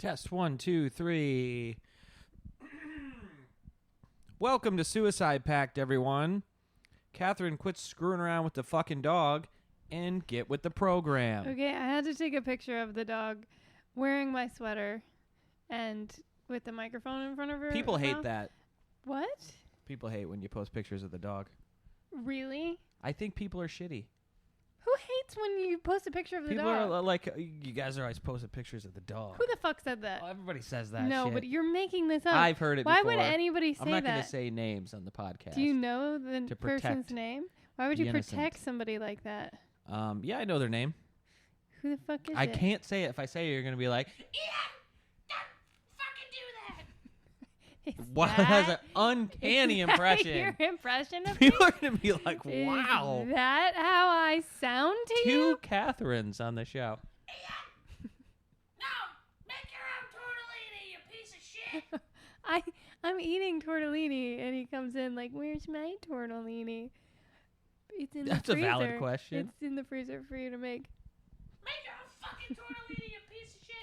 Test 1, 2, 3. Welcome to Suicide Pact, everyone. Catherine, quit screwing around with the fucking dog and get with the program. Okay, I had to take a picture of the dog wearing my sweater and with the microphone in front of her. People hate that. What? People hate when you post pictures of the dog. Really? I think people are shitty. Who hates when you post a picture of the People dog? are like, you guys are always posting pictures of the dog. Who the fuck said that? Oh, everybody says that No, shit. but you're making this up. I've heard it Why before. would anybody say that? I'm not going to say names on the podcast. Do you know the to person's protect name? Why would you the innocent. protect somebody like that? Yeah, I know their name. Who the fuck is I it? can't say it. If I say it, you're going to be like, wow, that's an uncanny impression. Your impression of People me? are going to be like, wow. Is that how I sound to Two you? Catherines on the show. No! Make your own tortellini, you piece of shit! I'm eating tortellini, and he comes in like, "Where's my tortellini?" It's in That's the a freezer. valid question. It's in the freezer for you to make. Make your own fucking tortellini, you piece of shit!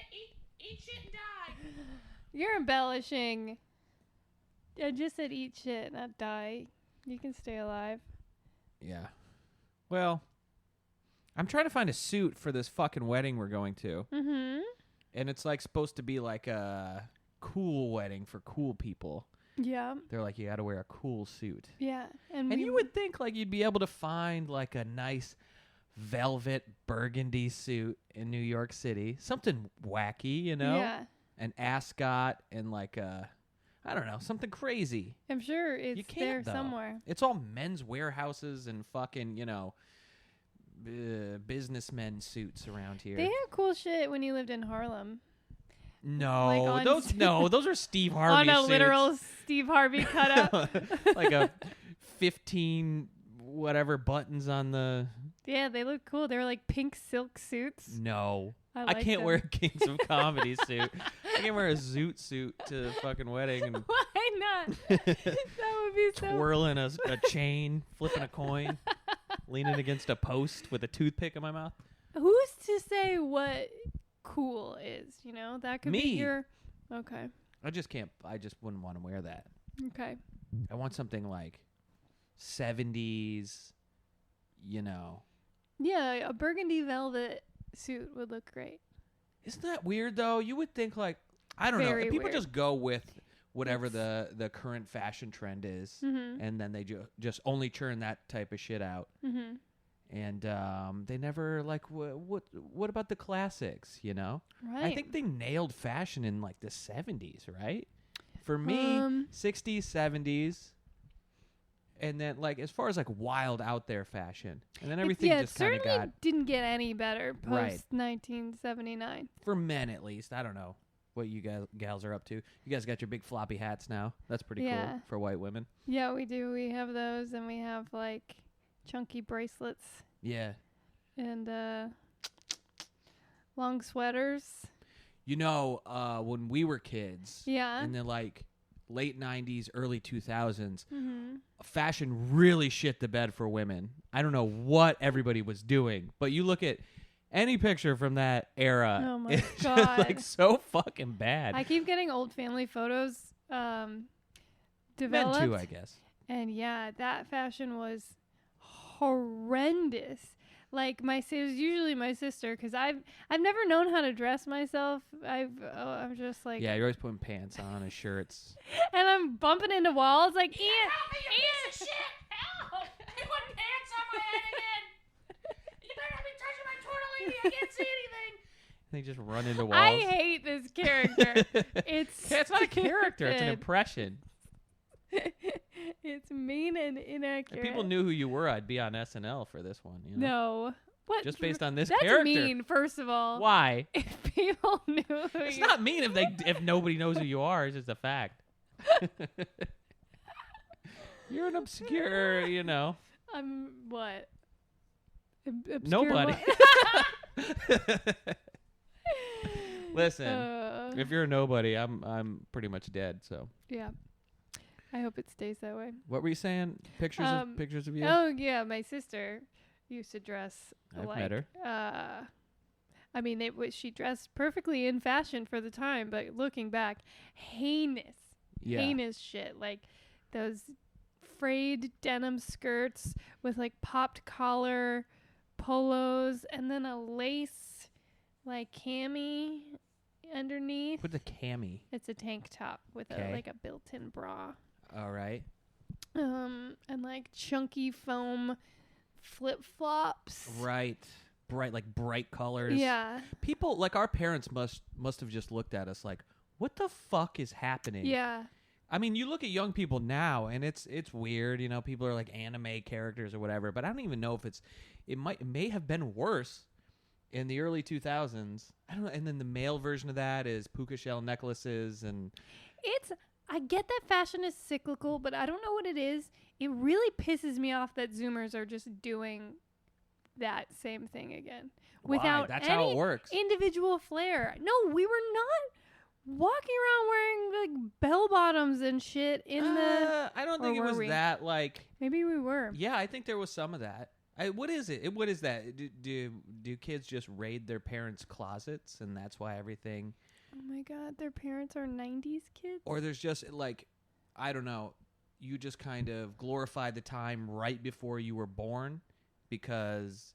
Eat shit and die! You're embellishing. I just said eat shit, not die. You can stay alive. Yeah. Well, I'm trying to find a suit for this fucking wedding we're going to. Mm-hmm. And it's like supposed to be like a cool wedding for cool people. Yeah. They're like, you got to wear a cool suit. Yeah. And you would think like you'd be able to find like a nice velvet burgundy suit in New York City. Something wacky, you know? Yeah. An ascot and like a, I don't know, something crazy. I'm sure it's You can't, there though. somewhere. It's all men's warehouses and fucking, you know, businessmen suits around here. They had cool shit when you lived in Harlem. No, Like on those are Steve Harvey on a suits. literal Steve Harvey cutout. Like a 15 whatever buttons on the. Yeah, they look cool. They were like pink silk suits. No, I like can't them. wear a Kings of Comedy suit. I can't wear a zoot suit to the fucking wedding and Why not? That would be so. twirling a chain, flipping a coin, leaning against a post with a toothpick in my mouth. Who's to say what cool is? You know, that could Me. be your. Okay. I just can't. I just wouldn't want to wear that. Okay. I want something like 70s, you know. Yeah, a burgundy velvet suit would look great. Isn't that weird, though? You would think, like, I don't know. Very People weird. just go with whatever the current fashion trend is, Mm-hmm. and then they just only churn that type of shit out. Mm-hmm. And they never, like, what about the classics, you know? Right. I think they nailed fashion in, like, the 70s, right? For me, 60s, 70s. And then, like, as far as, like, wild out there fashion. And then everything just kind of it certainly got, didn't get any better post Right. 1979. for men at least, I don't know what you gals are up to. You guys got your big floppy hats now. That's pretty Yeah. cool for white women. Yeah, we do. We have those, and we have like chunky bracelets Yeah. and long sweaters. You know, when we were kids, Yeah. in the, like, late 90s, early 2000s, Mm-hmm. fashion really shit the bed for women. I don't know what everybody was doing, but you look at any picture from that era, Oh my it's God. just, like, so fucking bad. I keep getting old family photos Men developed. too, I guess. And yeah, that fashion was horrendous. Like it was usually my sister, because I've never known how to dress myself. I'm just like, Yeah, you're always putting pants on and shirts. and I'm bumping into walls like, Help me, you piece of shit! Help! You put pants on my head again! You better not be touching my tortellini, I can't see anything! They just run into walls. I hate this character. It's not a character. It's an stupid. impression. It's mean and inaccurate. If people knew who you were, I'd be on SNL for this one. You know? No. What? Just based on this That's character. mean, first of all. Why? If people knew who It's you not mean if nobody knows who you are. It's just a fact. You're an obscure, you know. I'm what? Obscure Nobody. what? Listen, if you're a nobody, I'm pretty much dead. So Yeah. I hope it stays that way. what were you saying? Pictures of you? Oh yeah, my sister used to dress I've like met her. I mean, she dressed perfectly in fashion for the time, but looking back, heinous shit. Like those frayed denim skirts with like popped collar polos and then a lace like cami underneath. What's a cami? It's a tank top with a built-in bra. All right. And like chunky foam flip-flops. Right. Bright colors. Yeah. People like our parents must have just looked at us like, what the fuck is happening? Yeah. I mean, you look at young people now, and it's weird. You know, people are like anime characters or whatever. But I don't even know if it may have been worse in the early 2000s. I don't know. And then the male version of that is puka shell necklaces and. I get that fashion is cyclical, but I don't know what it is. It really pisses me off that Zoomers are just doing that same thing again without That's any how it works. Individual flair. No, we were not walking around wearing like bell bottoms and shit in the. I don't think it was that like. Maybe we were. Yeah, I think there was some of that. What is it? What is that? Do kids just raid their parents' closets and that's why everything? Oh my God, their parents are 90s kids? Or there's just like, I don't know, you just kind of glorified the time right before you were born because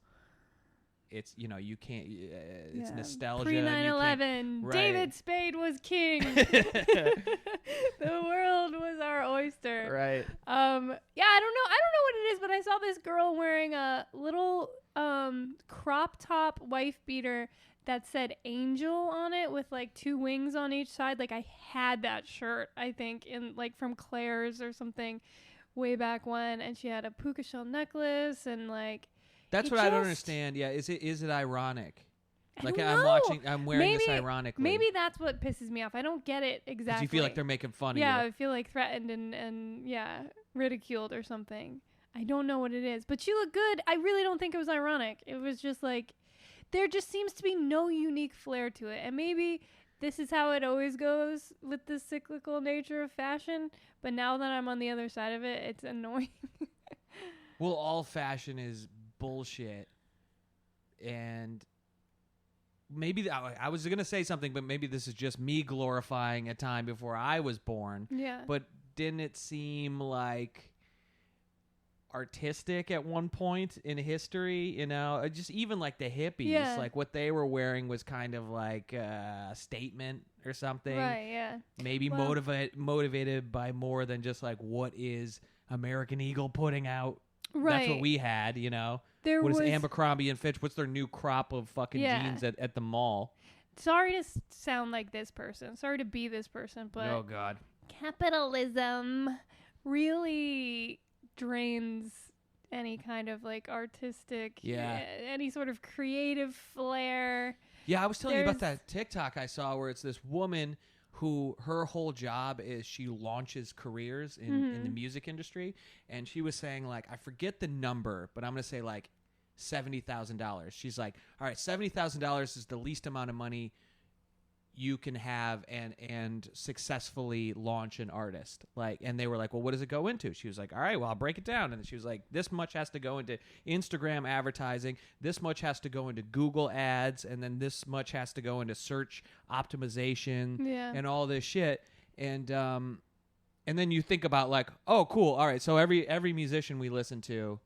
it's, you know, you can't, it's nostalgia. Pre-9/11, right. David Spade was king. The world was our oyster. Right. Yeah, I don't know what it is, but I saw this girl wearing a little crop top wife beater that said Angel on it with like 2 wings on each side. Like I had that shirt, I think, in like from Claire's or something way back when. And she had a puka shell necklace and like. That's what I don't understand. Yeah. Is it ironic? Like I'm wearing this ironically. Maybe that's what pisses me off. I don't get it exactly. You feel like they're making fun of you. Yeah, I feel like threatened and ridiculed or something. I don't know what it is. But she looked good. I really don't think it was ironic. It was just like. There just seems to be no unique flair to it. And maybe this is how it always goes with the cyclical nature of fashion. But now that I'm on the other side of it, it's annoying. Well, all fashion is bullshit. And maybe I was going to say something, but maybe this is just me glorifying a time before I was born. Yeah. But didn't it seem like artistic at one point in history, you know, just even like the hippies, like what they were wearing was kind of like a statement or something, right? Yeah, maybe motivated by more than just like what is American Eagle putting out. Right, that's what we had, you know. What is Abercrombie and Fitch? What's their new crop of fucking jeans at the mall? Sorry to sound like this person, sorry to be this person, but oh God, capitalism really drains any kind of like artistic, any sort of creative flair. Yeah, I was telling you about that TikTok I saw where it's this woman who her whole job is she launches careers in the music industry. And she was saying like, I forget the number, but I'm going to say like $70,000. She's like, all right, $70,000 is the least amount of money you can have and successfully launch an artist. Like, and they were like, well, what does it go into? She was like, all right, well, I'll break it down. And she was like, this much has to go into Instagram advertising. This much has to go into Google ads. And then this much has to go into search optimization and all this shit. And then you think about like, oh, cool. All right. So every musician we listen to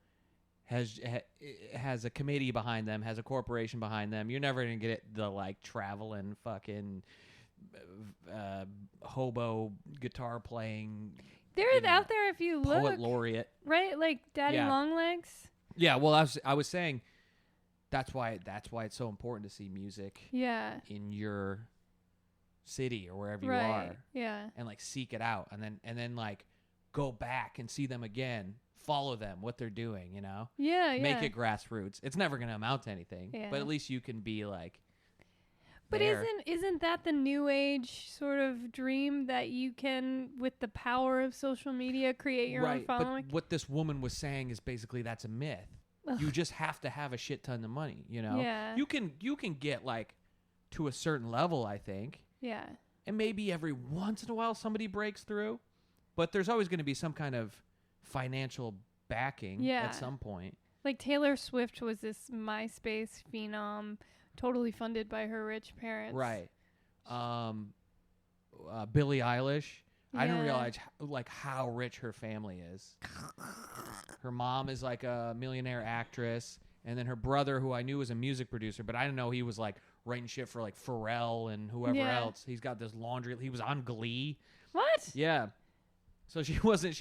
has a committee behind them, has a corporation behind them. You're never going to get the like traveling fucking hobo guitar playing. They're out there if you look. Poet laureate. Right? Like Daddy Longlegs. Yeah, well I was saying that's why it's so important to see music in your city or wherever you are. Yeah. And like seek it out and then like go back and see them again. Follow them, what they're doing, you know? Yeah. Make it grassroots. It's never going to amount to anything, but at least you can be like. But there. Isn't that the new age sort of dream that you can, with the power of social media, create your own following? But what this woman was saying is basically that's a myth. Ugh. You just have to have a shit ton of money, you know? Yeah. You can get like to a certain level, I think. Yeah. And maybe every once in a while somebody breaks through, but there's always going to be some kind of financial backing at some point. Like Taylor Swift was this MySpace phenom totally funded by her rich parents. Right. Billie Eilish. I didn't Yeah. realize how rich her family is. Her mom is like a millionaire actress, and then her brother, who I knew was a music producer, but I didn't know he was like writing shit for like Pharrell and whoever else. He's got this laundry. He was on Glee. What? Yeah. So she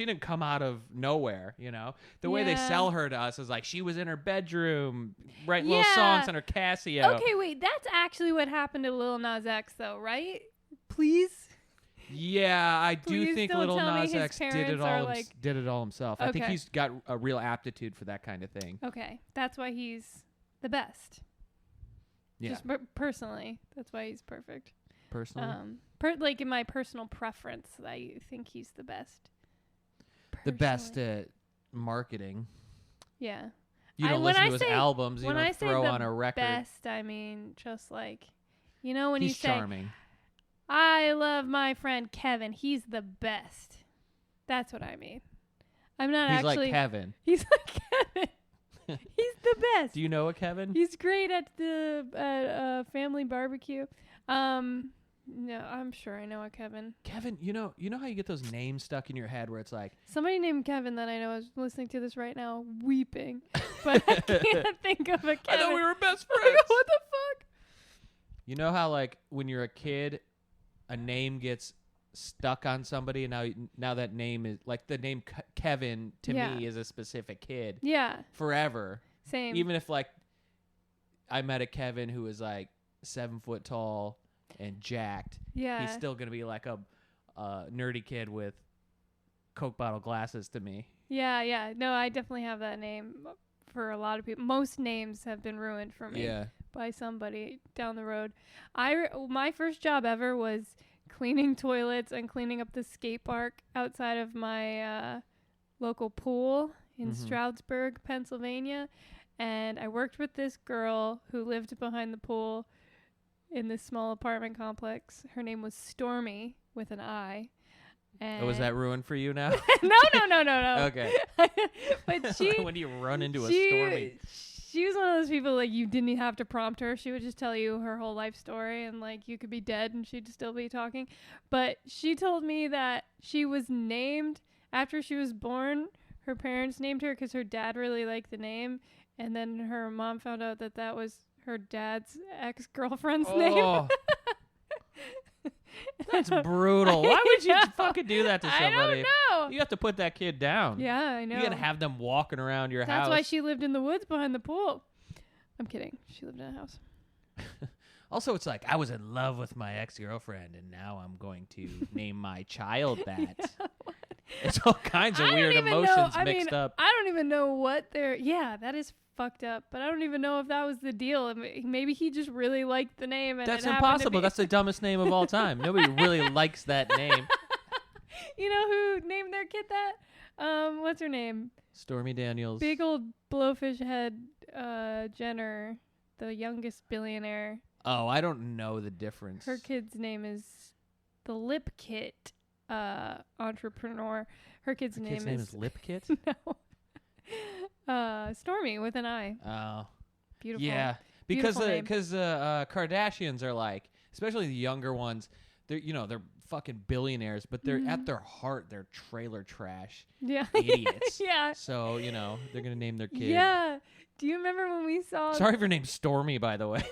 didn't come out of nowhere, you know? The way they Yeah. sell her to us is like she was in her bedroom writing little Yeah. songs on her Casio. Okay, wait. That's actually what happened to Lil Nas X, though, right? Please. Yeah, I do Please think don't Little tell me Nas his X did parents it are, all like- did it all himself. I think Okay. he's got a real aptitude for that kind of thing. Okay, that's why he's the best. Yeah, Just personally, that's why he's perfect. personally. Like in my personal preference, I think he's the best. The best Personally. at marketing. Yeah. You don't when listen I to his say- albums. You when don't I say throw the on a record. Best, I mean just like, when He's you say, charming. I love my friend Kevin. He's the best. That's what I mean. I'm not He's actually. like Kevin. He's like Kevin. He's the best. Do you know a Kevin? He's great at the family barbecue. No, I'm sure I know a Kevin. Kevin, you know how you get those names stuck in your head where it's like, Somebody named Kevin that I know is listening to this right now, weeping, but I can't think of a Kevin. I thought we were best I friends. go, what the fuck? You know how like when you're a kid, a name gets stuck on somebody, and now that name is like the name Kevin to Yeah. me is a specific kid Yeah, forever. same. Even if like I met a Kevin who was like 7 foot tall and jacked, yeah. he's still gonna be like a nerdy kid with Coke bottle glasses to me. Yeah. No, I definitely have that name for a lot of people. Most names have been ruined for me Yeah. by somebody down the road. My first job ever was cleaning toilets and cleaning up the skate park outside of my local pool in Mhm. Stroudsburg, Pennsylvania. And I worked with this girl who lived behind the pool in this small apartment complex. Her name was Stormy with an I. And Oh, was that ruined for you now? no. Okay. But she When do you run into a she- Stormy? She was one of those people like you didn't have to prompt her. She would just tell you her whole life story and like you could be dead and she'd still be talking. But she told me that she was named after she was born. Her parents named her because her dad really liked the name. And then her mom found out that that was her dad's ex-girlfriend's name. Oh, that's brutal. Why would you I know. fucking do that to I somebody? don't know. You have to put that kid down. Yeah, I know. You gotta have them walking around your That's house. why she lived in the woods behind the pool. I'm kidding. She lived in a house. Also, it's like I was in love with my ex-girlfriend, and now I'm going to name my child that. It's all kinds of I weird don't even emotions know. mixed up. I don't even know what they're. Yeah, that is fucked up. But I don't even know if that was the deal. Maybe he just really liked the name. And That's it happened to impossible. be- That's the dumbest name of all time. Nobody really likes that name. You know who named their kid that? What's her name? Stormy Daniels. Big old blowfish head Jenner, the youngest billionaire. Oh, I don't know the difference. Her kid's name is the Lip Kit entrepreneur. Her kid's Her name kid's name is Lip Kit? no. Stormy with an I. Oh. Beautiful. Yeah, because Beautiful name. Kardashians are like, especially the younger ones, they're fucking billionaires, but they're at their heart they're trailer trash Yeah. idiots. Yeah. So they're gonna name their kid. Yeah. Do you remember when we saw? Sorry if your name's Stormy, by the way.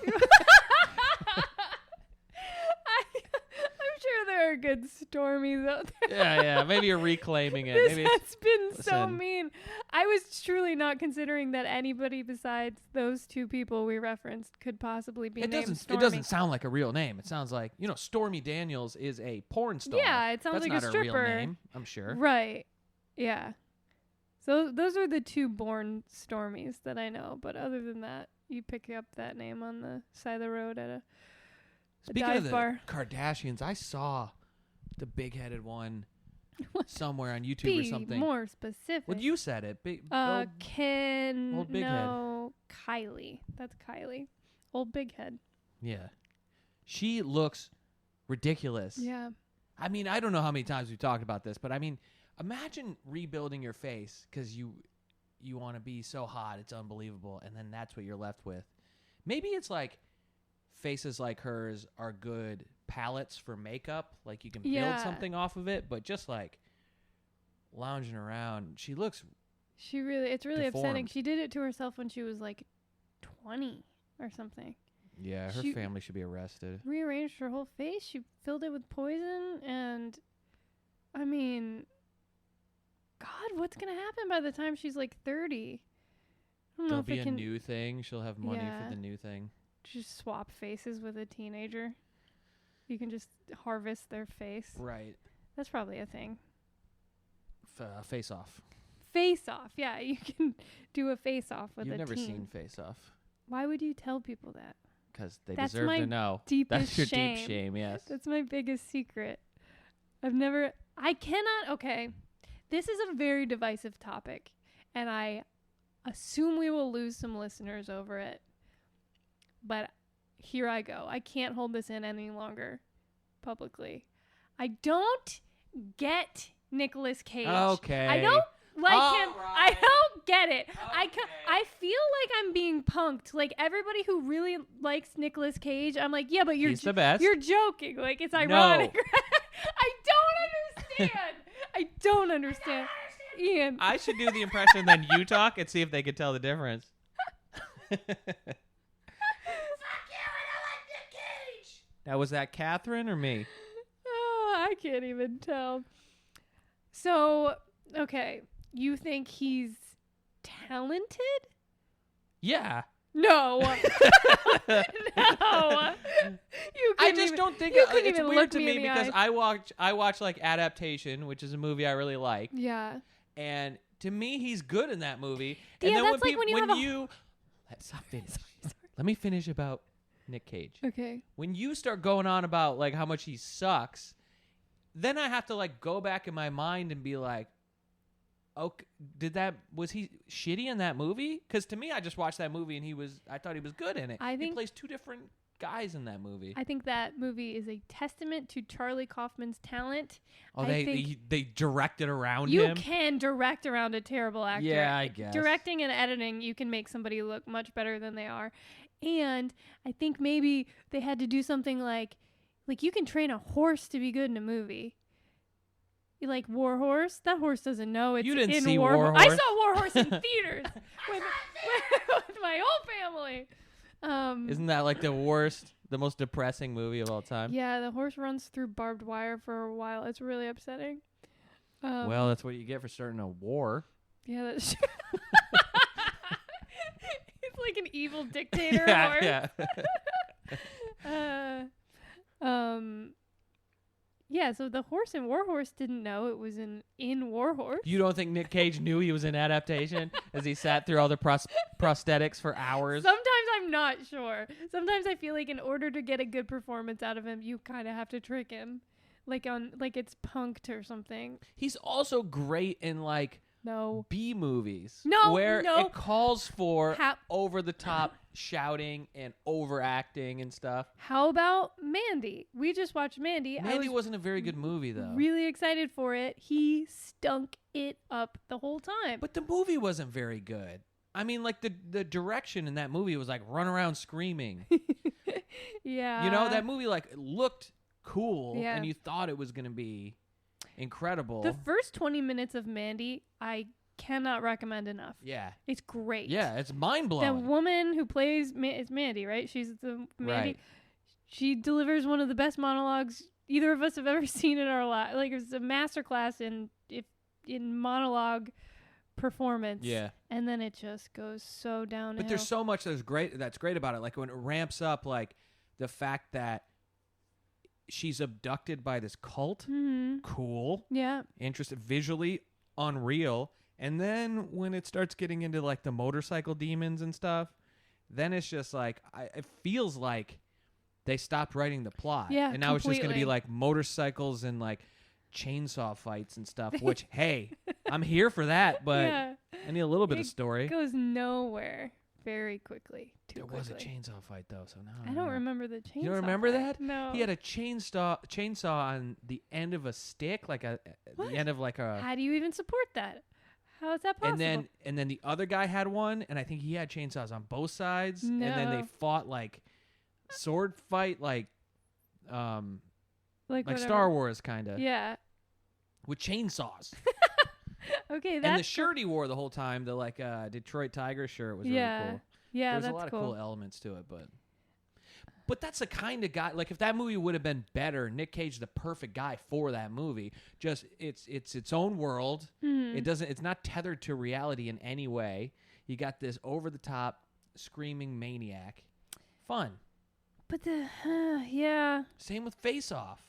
I'm sure there are good Stormies out there. yeah. Maybe you're reclaiming it. This Maybe it's, has been so listen. mean. I was truly not considering that anybody besides those two people we referenced could possibly be it named doesn't. Stormy. It doesn't sound like a real name. It sounds like Stormy Daniels is a porn star. Yeah, it sounds That's like not a her real stripper. name. I'm sure. Right. Yeah. So those are the two born Stormies that I know. But other than that, you pick up that name on the side of the road at a Speaking dive of the bar. Kardashians, I saw the big-headed one somewhere on YouTube Be or something. more specific. Well, you said it. Big, Kylie. That's Kylie. Old big head. yeah. She looks ridiculous. Yeah. I mean, I don't know how many times we've talked about this, but I mean, imagine rebuilding your face because you want to be so hot, it's unbelievable, and then that's what you're left with. Maybe it's like faces like hers are good palettes for makeup. Like you can Yeah. build something off of it, but just like lounging around, she looks. It's really upsetting. Deformed. She did it to herself when she was like 20 or something. Yeah, her She- family should be arrested. Rearranged her whole face. She filled it with poison, and I mean, God, what's gonna happen by the time she's like 30? I don't know There'll if be it a can new thing. She'll have money Yeah. for the new thing. just swap faces with a teenager. You can just harvest their face. Right. That's probably a thing. Face Off. Face Off. Yeah, you can do a face off with You've a never teen. seen Face Off Why would you tell people that? because they That's deserve my to know. Deepest That's your shame. deep shame. Yes. That's my biggest secret. I cannot, okay. This is a very divisive topic, and I assume we will lose some listeners over it. But here I go. I can't hold this in any longer publicly. I don't get Nicolas Cage. Okay. I don't like him. I Alright. don't get it. Okay. I feel like I'm being punked. Like everybody who really likes Nicolas Cage, I'm like, yeah, but He's the best. you're joking. Like it's ironic. I don't understand. I don't understand. Ian. I should do the impression, then you talk and see if they could tell the difference. Fuck you, I don't like Nick Cage. Now, was that Catherine or me? Oh, I can't even tell. So, okay, you think he's talented? Yeah. No. No. You I couldn't just even- don't think you it, couldn't it's even weird look to me me in the because eye. I watch like Adaptation, which is a movie I really like, Yeah. and to me he's good in that movie. Yeah, And then that's like when when you have you let's finish. Let me finish about Nick Cage. Okay. When you start going on about like how much he sucks, then I have to like go back in my mind and be like, okay, was he shitty in that movie? Because to me, I just watched that movie and I thought he was good in it. I he think- plays two different guys in that movie. I think that movie is a testament to Charlie Kaufman's talent. Oh, I think they directed around you him. can direct around a terrible actor. Yeah, I guess. Directing and editing, you can make somebody look much better than they are. And I think maybe they had to do something like you can train a horse to be good in a movie. You like War Horse? That horse doesn't know it's You didn't in see War War I Horse. saw War Horse in theaters with my whole family. Isn't that like the worst, the most depressing movie of all time? Yeah, the horse runs through barbed wire for a while. It's really upsetting. Well, that's what you get for starting a war. Yeah, that's true. It's like an evil dictator horse. yeah. Yeah, so the horse in War Horse didn't know it was in War Horse. You don't think Nick Cage knew he was in Adaptation as he sat through all the prosthetics for hours? Sometimes I'm not sure. Sometimes I feel like in order to get a good performance out of him, you kind of have to trick him. Like it's Punked or something. He's also great in like No. B movies. No, where no. it calls for How- over the top shouting and overacting and stuff. How about Mandy? We just watched Mandy. Mandy I was wasn't a very good movie though. really excited for it. He stunk it up the whole time. But the movie wasn't very good. I mean, like the direction in that movie was like run around screaming. Yeah. You know, that movie like looked cool Yeah. and you thought it was going to be incredible. The first 20 minutes of Mandy, I cannot recommend enough. yeah. It's great. Yeah, it's mind The blowing. woman who plays it's Mandy, right? She's the Mandy. Right. She delivers one of the best monologues either of us have ever seen in our life. Like it's a masterclass in monologue performance. Yeah. And then it just goes so downhill. But there's so much that's great about it. Like when it ramps up, like the fact that she's abducted by this cult. Mhm. Cool. Yeah. Interesting. Visually unreal. And then when it starts getting into like the motorcycle demons and stuff, then it's just like it feels like they stopped writing the plot. Yeah, and now it's just going to be completely. like motorcycles and like chainsaw fights and stuff, which, hey, I'm here for that, but Yeah. I need a little bit of It story. goes nowhere very quickly. There was a chainsaw fight though, so now I don't remember the chainsaw. You don't remember fight. that? No. He had a chainsaw on the end of a stick, like What? the end of like a. How do you even support that? How is that possible? And then the other guy had one, and I think he had chainsaws on both sides, and then they No. fought like sword fight like whatever. Star Wars kind of. Yeah. With chainsaws. Okay, that's and the shirt he wore the whole time, the like Detroit Tiger shirt was really cool. Yeah, There's that's a lot cool. of cool elements to it, but that's the kind of guy, like if that movie would have been better, Nick Cage the perfect guy for that movie. Just it's its own world. It's not tethered to reality in any way. You got this over the top screaming maniac. Fun. But yeah. Same with Face Off.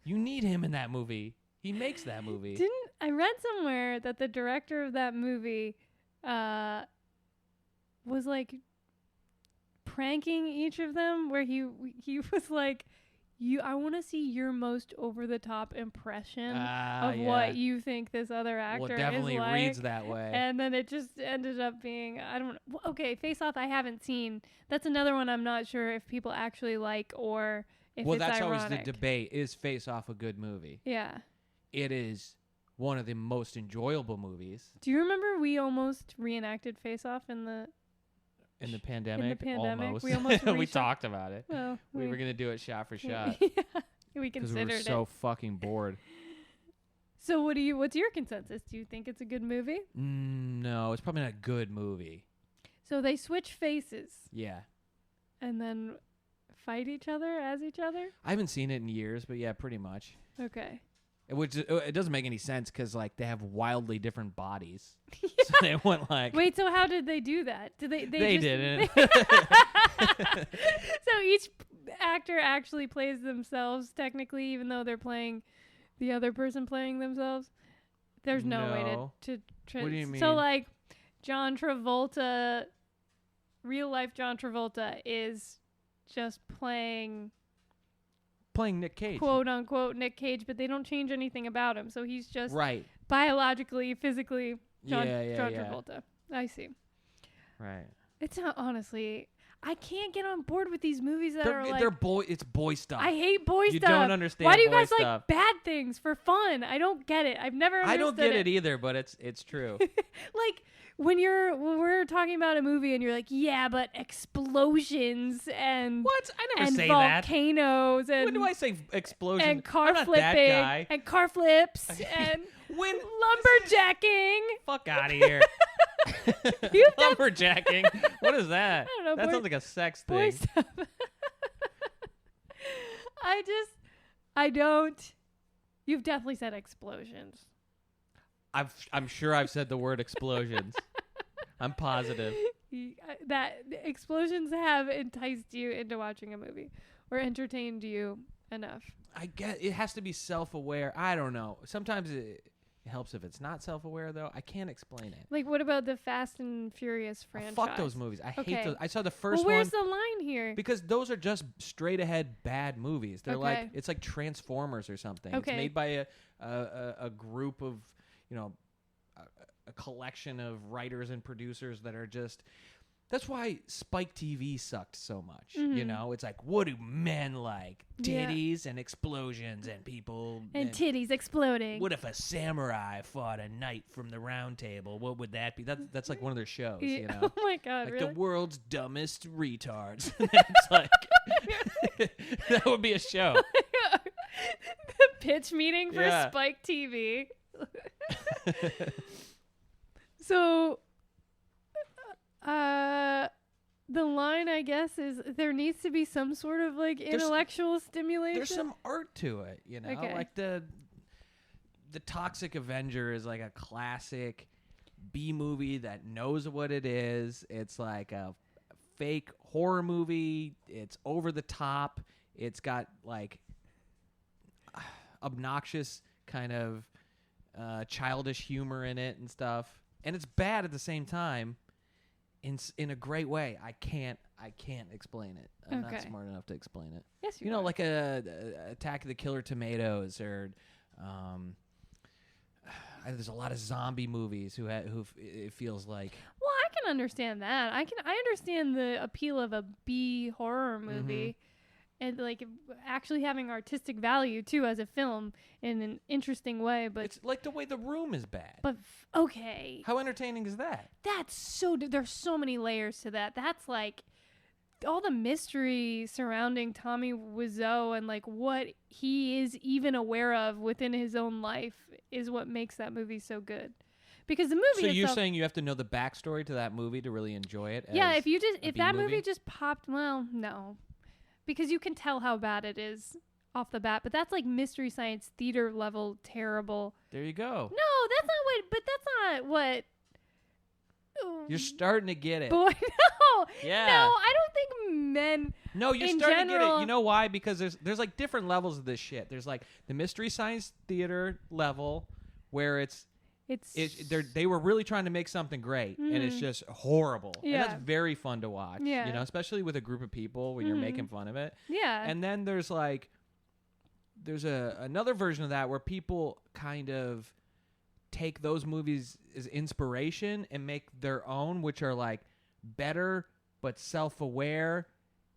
You need him in that movie. He makes that movie. I read somewhere that the director of that movie was like pranking each of them, where he was like, I want to see your most over the top impression of what you think this other actor well, it definitely is like. reads that way. And then it just ended up being, I don't know. Okay, Face Off I haven't seen. That's another one I'm not sure if people actually like or if it's that's ironic. always the debate. Is Face Off a good movie? Yeah. It is one of the most enjoyable movies. Do you remember we almost reenacted Face Off in the pandemic? Almost. We almost we talked about it. Well, we were gonna do it shot for shot. We Because considered we were it. so fucking bored. So what's your consensus? Do you think it's a good movie? No, it's probably not a good movie. So they switch faces Yeah. and then fight each other as each other? I haven't seen it in years, but yeah, pretty much. Okay. It doesn't make any sense because like they have wildly different bodies. So they went like. Wait, so how did they do that? Did they They just, didn't. So each actor actually plays themselves technically, even though they're playing the other person playing themselves? There's no way to What do you mean? So like John Travolta, real life John Travolta is just playing Nick Cage. quote unquote Nick Cage, but they don't change anything about him. So he's just Right. biologically, physically John Yeah. Travolta. I see. Right. It's not, honestly, I can't get on board with these movies that are like, it's boy stuff. I hate boy You stuff. don't understand Why do you boy guys stuff. like bad things for fun? I don't get it. I've never understood I don't get it either, but it's true. Like when we're talking about a movie and you're like, yeah, but explosions and What? I never and say that. volcanoes and When do I say explosion? and car I'm not flipping that guy. and car flips and When lumberjacking. fuck out of here. You've done Lumberjacking. What is that? I don't know, That boy- sounds like a sex boy thing. stuff. I don't. You've definitely said explosions. I'm sure I've said the word explosions. I'm positive. That explosions have enticed you into watching a movie or entertained you enough. I get it has to be self-aware. I don't know. Sometimes it helps if it's not self-aware though. I can't explain it. Like, what about the Fast and Furious franchise? Fuck those movies. I Okay. hate those. I saw the first Well, where's one the line here? because those are just straight ahead bad movies. They're Okay. it's like Transformers or something. Okay. It's made by a group of, a collection of writers and producers that are just. That's why Spike TV sucked so much. Mhm. It's like, what do men like? Yeah. Titties and explosions and people. And titties exploding. What if a samurai fought a knight from the round table? What would that be? That's like one of their shows, you know? Oh my god, Like really? the world's dumbest retards. It's like that would be a show. The pitch meeting for Yeah. Spike TV. So, the line, I guess, is there needs to be some sort of like intellectual stimulation. There's some art to it, you know? Okay. Like the Toxic Avenger is like a classic B movie that knows what it is. It's like a fake horror movie. It's over the top. It's got like obnoxious kind of childish humor in it and stuff. And it's bad at the same time in a great way. I can't explain it. I'm not Okay. smart enough to explain it. Yes, You know, like a Attack of the Killer Tomatoes, or there's a lot of zombie movies who it feels like. Well, I can understand that. I understand the appeal of a B horror movie, and like actually having artistic value too as a film in an interesting way. But It's like the way The Room is bad. okay, How entertaining is that? that's so. There's so many layers to that. That's like all the mystery surrounding Tommy Wiseau and like what he is even aware of within his own life is what makes that movie so good. Because the movie So you're itself, saying you have to know the backstory to that movie to really enjoy it? yeah, as if that B-movie? movie just popped, well, no, because you can tell how bad it is off the bat. But that's like Mystery Science Theater level terrible. There you go. No, that's not what. But that's not what. You're starting to get it. Boy, no. Yeah. No, I don't think men. No, you're in starting to get general- it. You know why? Because there's like different levels of this shit. There's like the Mystery Science Theater level where they were really trying to make something great and it's just horrible. Yeah. And that's very fun to watch. Yeah. You know, especially with a group of people when you're making fun of it. Yeah. And then there's another version of that where people kind of take those movies as inspiration and make their own, which are like better but self-aware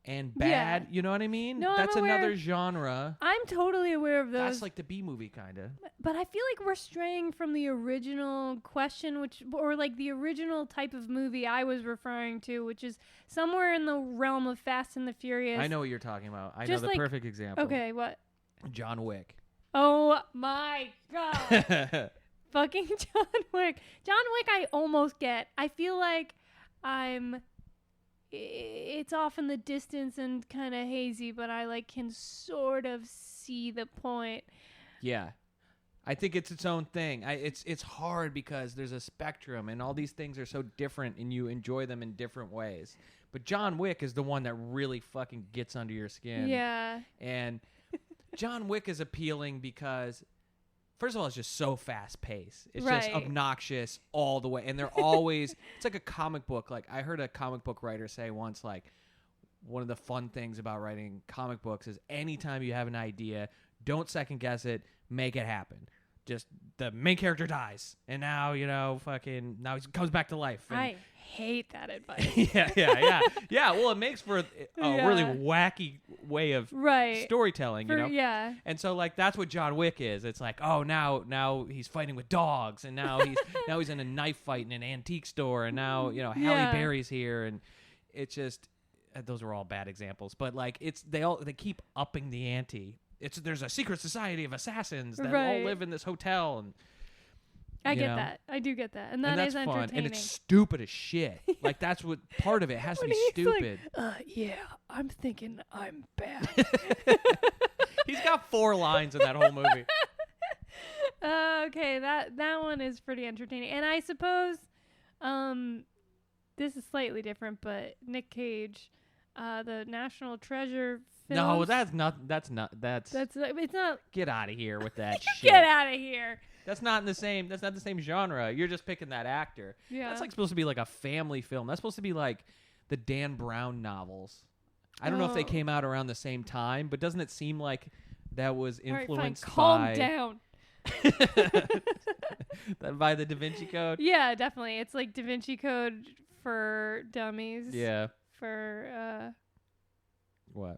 and bad. Yeah. You know what I mean? No, I'm That's aware. another genre. I'm totally aware of those. That's like the B movie kind of. But I feel like we're straying from the original question, or like the original type of movie I was referring to, which is somewhere in the realm of Fast and the Furious. I know what you're talking about. I know Just the like- perfect example. Okay, what? John Wick. Oh my God. Fucking John Wick. John Wick I almost get. I feel like it's off in the distance and kind of hazy, but I like can sort of see the point. Yeah. I think it's its own thing. It's hard because there's a spectrum and all these things are so different and you enjoy them in different ways. But John Wick is the one that really fucking gets under your skin. Yeah. And John Wick is appealing because, first of all, it's just so fast paced. It's just Right. obnoxious all the way. And they're always, it's like a comic book. Like I heard a comic book writer say once, like, one of the fun things about writing comic books is anytime you have an idea, don't second guess it, make it happen. Just the main character dies. And now, now he comes back to life. And I hate that advice. yeah. Well, it makes for a really Yeah. wacky way of Right. storytelling, Yeah. And so, like, that's what John Wick is. It's like, oh, now he's fighting with dogs, and now he's in a knife fight in an antique store, and now Yeah. Halle Berry's here, and it's just those are all bad examples, but like they keep upping the ante. There's a secret society of assassins that all Right. live in this hotel, and I get that. I do get that. And and that's that's fun, entertaining. and it's stupid as shit. Like that's what part of it has to When be he's like, stupid. yeah, I'm thinking I'm bad. He's got 4 lines in that whole movie. Okay, that one is pretty entertaining. And I suppose this is slightly different, but Nick Cage, the National Treasure films. No, that's it's not. get out of here with that shit. Get out of here. That's not the same genre. You're just picking that actor. Yeah. That's like supposed to be like a family film. That's supposed to be like the Dan Brown novels. I don't know if they Oh. came out around the same time, but doesn't it seem like that was All right, fine. influenced Calm down. by the Da Vinci Code? Yeah, definitely. It's like Da Vinci Code for dummies. Yeah. For What?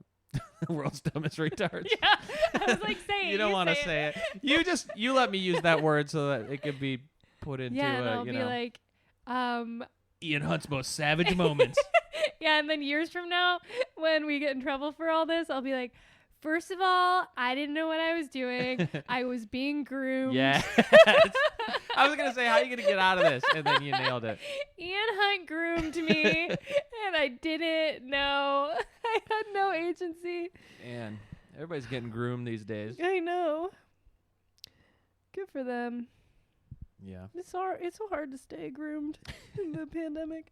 World's dumbest retards. yeah. I was like, say it. You don't want to say it. You let me use that word so that it could be put into Yeah, and I'll be like, Ian Hunt's most savage moments. yeah, and then years from now, when we get in trouble for all this, I'll be like, first of all, I didn't know what I was doing. I was being groomed. Yeah. I was going to say, how are you going to get out of this? And then you nailed it. Ian Hunt groomed me, and I didn't know. I had no agency. Man, everybody's getting groomed these days. I know. Good for them. Yeah. It's so hard to stay groomed in the pandemic.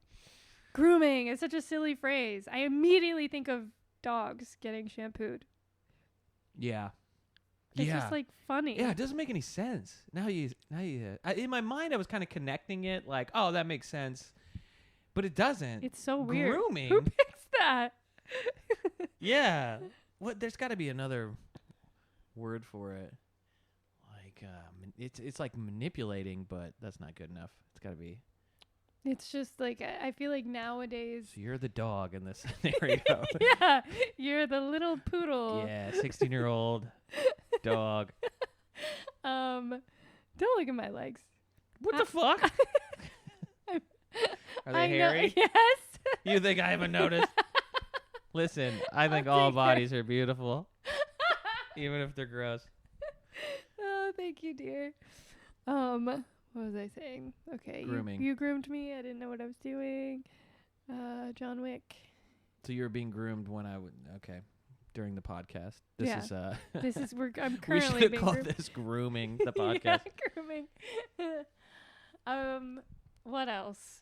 Grooming is such a silly phrase. I immediately think of dogs getting shampooed. Yeah. It's just like funny. Yeah, it doesn't make any sense. Now you in my mind I was kind of connecting it like, oh, that makes sense. But it doesn't. It's so weird. Grooming. Who picks that? Yeah. What? There's got to be another word for it. Like it's like manipulating, but that's not good enough. It's got to be. It's just like I feel like nowadays. So you're the dog in this scenario. Yeah, you're the little poodle. Yeah, 16-year-old dog. Don't look at my legs. What the fuck? Are they hairy? Yes. You think I haven't noticed? Listen, I think all bodies are beautiful, even if they're gross. Oh, thank you, dear. What was I saying? Okay, Grooming. You groomed me. I didn't know what I was doing. John Wick. So you were being groomed when I would. Okay, during the podcast. This is I'm We currently should being call groomed. this grooming the podcast. Yeah, grooming. What else?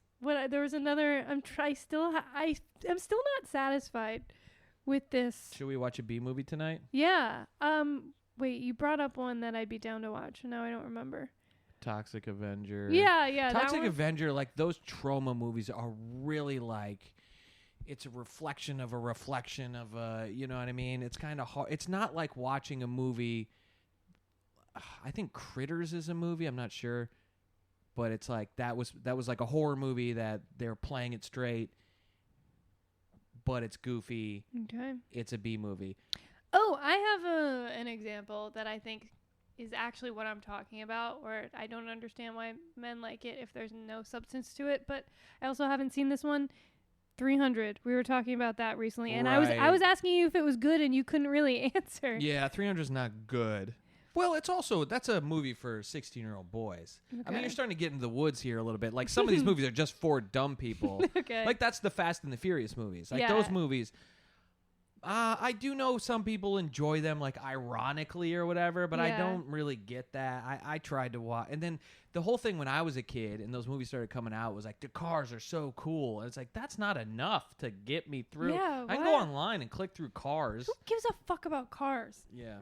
There was another. I'm still not satisfied with this. Should we watch a B movie tonight? Yeah. Wait, you brought up one that I'd be down to watch. Now I don't remember. Toxic Avenger. Yeah. Toxic Avenger, like those trauma movies are really like, it's a reflection of a, you know what I mean? It's kind of hard. It's not like watching a movie. I think Critters is a movie. I'm not sure. But it's like, that was like a horror movie that they're playing it straight, but it's goofy. Okay. It's a B movie. Oh, I have an example that I think is actually what I'm talking about, where I don't understand why men like it if there's no substance to it. But I also haven't seen this one, 300. We were talking about that recently, and Right. I was asking you if it was good, and you couldn't really answer. Yeah, 300 is not good. Well, that's a movie for 16-year-old boys. I mean, you're starting to get into the woods here a little bit. Like, some of these movies are just for dumb people. Okay. Like, that's the Fast and the Furious movies. Like, those movies, I do know some people enjoy them, like, ironically or whatever, but I don't really get that. I tried to watch. And then the whole thing when I was a kid and those movies started coming out was like, the cars are so cool. And it's like, that's not enough to get me through. Yeah, I can go online and click through cars. Who gives a fuck about cars? Yeah.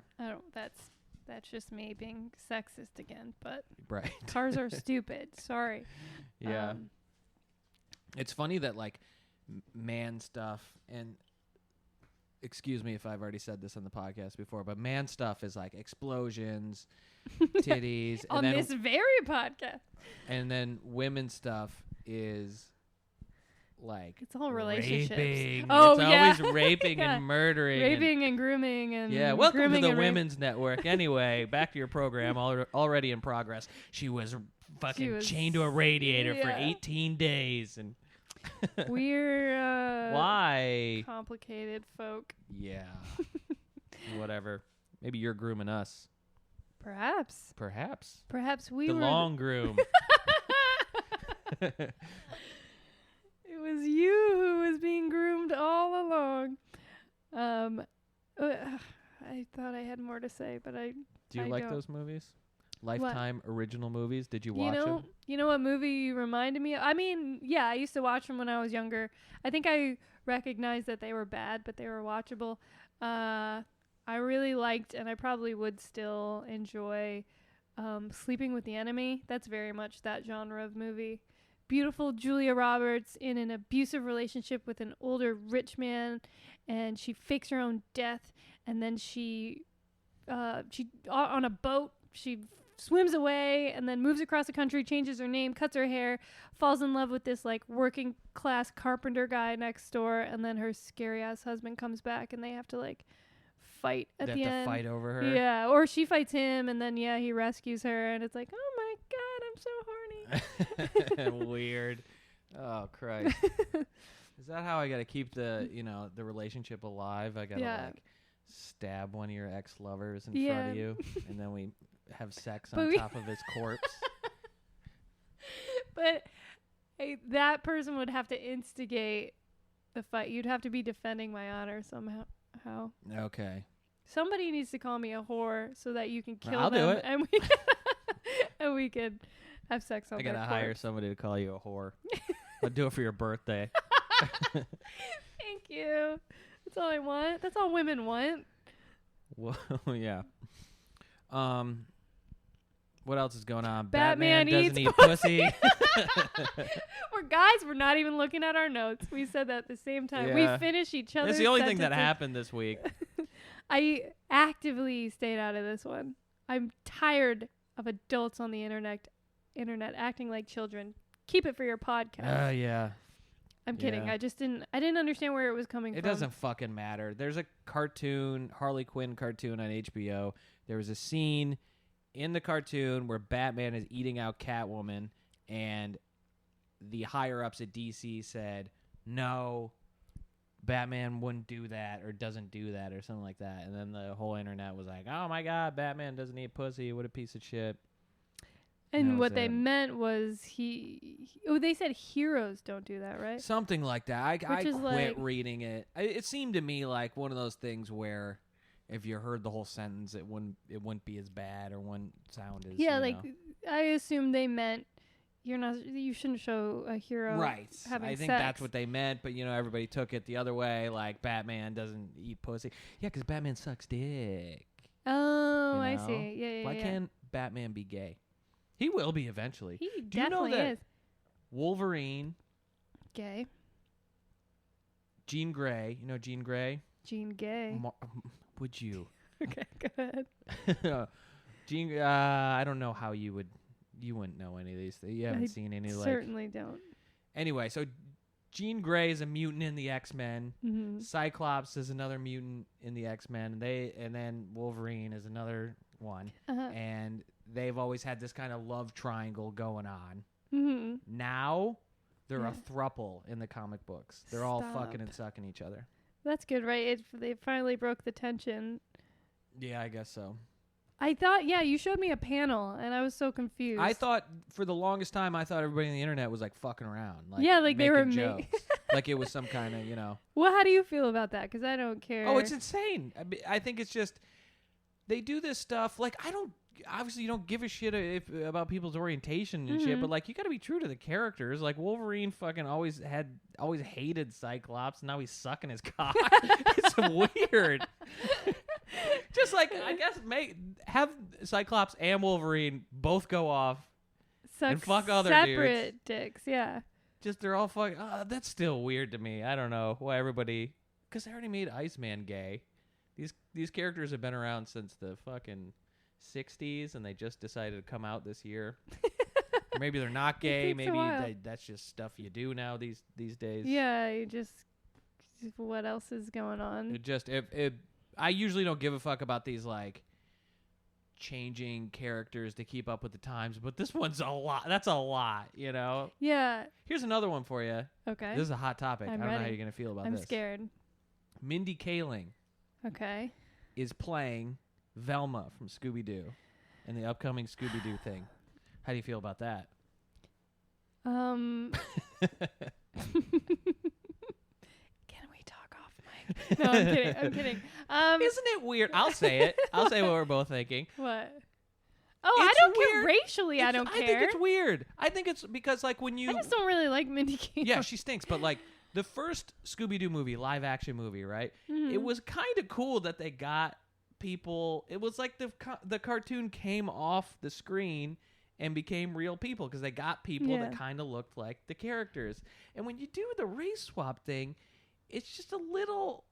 That's just me being sexist again, but Right. cars are stupid. Sorry. Yeah. It's funny that, like, man stuff, and excuse me if I've already said this on the podcast before, but man stuff is like explosions, titties. On and then, this very podcast. And then women's stuff is like, it's all relationships. Raping. Oh, it's yeah. always raping Yeah. and murdering. Raping and grooming and Yeah, welcome to grooming the and Women's Network. Anyway, back to your program, already in progress. She was fucking chained to a radiator for 18 days. And we're why? Complicated folk. Yeah. Whatever. Maybe you're grooming us. Perhaps we the were long groom. It was you who was being groomed all along. I thought I had more to say, but I Do you like don't. those movies? Lifetime original movies? Did you watch them? You know what movie you reminded me of? I mean, yeah, I used to watch them when I was younger. I think I recognized that they were bad, but they were watchable. I really liked, and I probably would still enjoy, Sleeping with the Enemy. That's very much that genre of movie. Beautiful Julia Roberts in an abusive relationship with an older rich man, and she fakes her own death, and then she on a boat, she swims away and then moves across the country, changes her name, cuts her hair, falls in love with this like working class carpenter guy next door, and then her scary ass husband comes back and they have to like fight at the end. They have to fight over her? Yeah, or she fights him and then he rescues her, and it's like, oh my god, I'm so horny. Weird. Oh Christ. Is that how I gotta keep the relationship alive? I gotta like stab one of your ex-lovers in front of you, and then we have sex on top of his corpse. But that person would have to instigate the fight. You'd have to be defending my honor somehow. Okay. Somebody needs to call me a whore so that you can kill I'll them. do it. And we could have sex on I their gotta hire corpse. somebody to call you a whore. I'll do it for your birthday. Thank you. That's all I want. That's all women want. Well, yeah. What else is going on? Batman doesn't eats eat pussy. We're not even looking at our notes. We said that at the same time. Yeah. We finish each other's That's the only thing that sentences. happened this week. I actively stayed out of this one. I'm tired of adults on the internet acting like children. Keep it for your podcast. Yeah. I'm kidding. Yeah. I didn't understand where it was coming from. It doesn't fucking matter. There's a cartoon, Harley Quinn cartoon on HBO. There was a scene in the cartoon where Batman is eating out Catwoman, and the higher ups at DC said, no, Batman wouldn't do that or doesn't do that or something like that. And then the whole internet was like, oh my God, Batman doesn't eat pussy. What a piece of shit. And what they meant was they said heroes don't do that, right? Something like that. I quit like, reading it. It seemed to me like one of those things where if you heard the whole sentence, it wouldn't be as bad or wouldn't sound as I assumed they meant you shouldn't show a hero having I think sex. that's what they meant, but everybody took it the other way, like Batman doesn't eat pussy. Yeah, because Batman sucks dick. Oh, I see. Yeah. Why can't Batman be gay? He will be eventually. He Do definitely you know that is. Wolverine, Gay. Jean Grey. You know Jean Grey? Jean Gay. Would you? Okay, go ahead. Jean, I don't know how you wouldn't know any of these things. You haven't seen any certainly don't. Anyway, so Jean Grey is a mutant in the X-Men. Mm-hmm. Cyclops is another mutant in the X-Men. And then Wolverine is another one. And they've always had this kind of love triangle going on. Mm-hmm. Now they're a throuple in the comic books. They're all fucking and sucking each other. That's good, right? They finally broke the tension. Yeah, I guess so. I thought, you showed me a panel, and I was so confused. I thought, for the longest time, everybody on the internet was, like, fucking around. Like, like they were jokes. Like it was some kind of, Well, how do you feel about that? Because I don't care. Oh, it's insane. I think it's just, they do this stuff. Like, obviously you don't give a shit about people's orientation and shit, but, like, you got to be true to the characters. Like, Wolverine fucking always hated Cyclops, and now he's sucking his cock. It's weird. Just like, I guess, have Cyclops and Wolverine both go off and fuck other separate dicks, yeah. Just they're all fucking. That's still weird to me. I don't know why everybody, because they already made Iceman gay. These characters have been around since the fucking 60s, and they just decided to come out this year. Or maybe they're not gay. Maybe that's just stuff you do now these days. Yeah, you just what else is going on? I usually don't give a fuck about these, like, changing characters to keep up with the times, but this one's a lot. That's a lot, Yeah. Here's another one for you. Okay. This is a hot topic. I don't know how you're going to feel about this. I'm scared. Mindy Kaling. Okay. Is playing Velma from Scooby-Doo in the upcoming Scooby-Doo thing. How do you feel about that? No, I'm kidding. Isn't it weird? I'll say it. I'll say what we're both thinking. What? Oh, I don't care racially. I don't care. I think it's weird. I think it's because, like, when you... I just don't really like Mindy Kaling. Yeah, she stinks. But, like, the first Scooby-Doo movie, live-action movie, right? Mm-hmm. It was kind of cool that they got people... It was like the cartoon came off the screen and became real people because they got people that kind of looked like the characters. And when you do the race swap thing... It's just a little.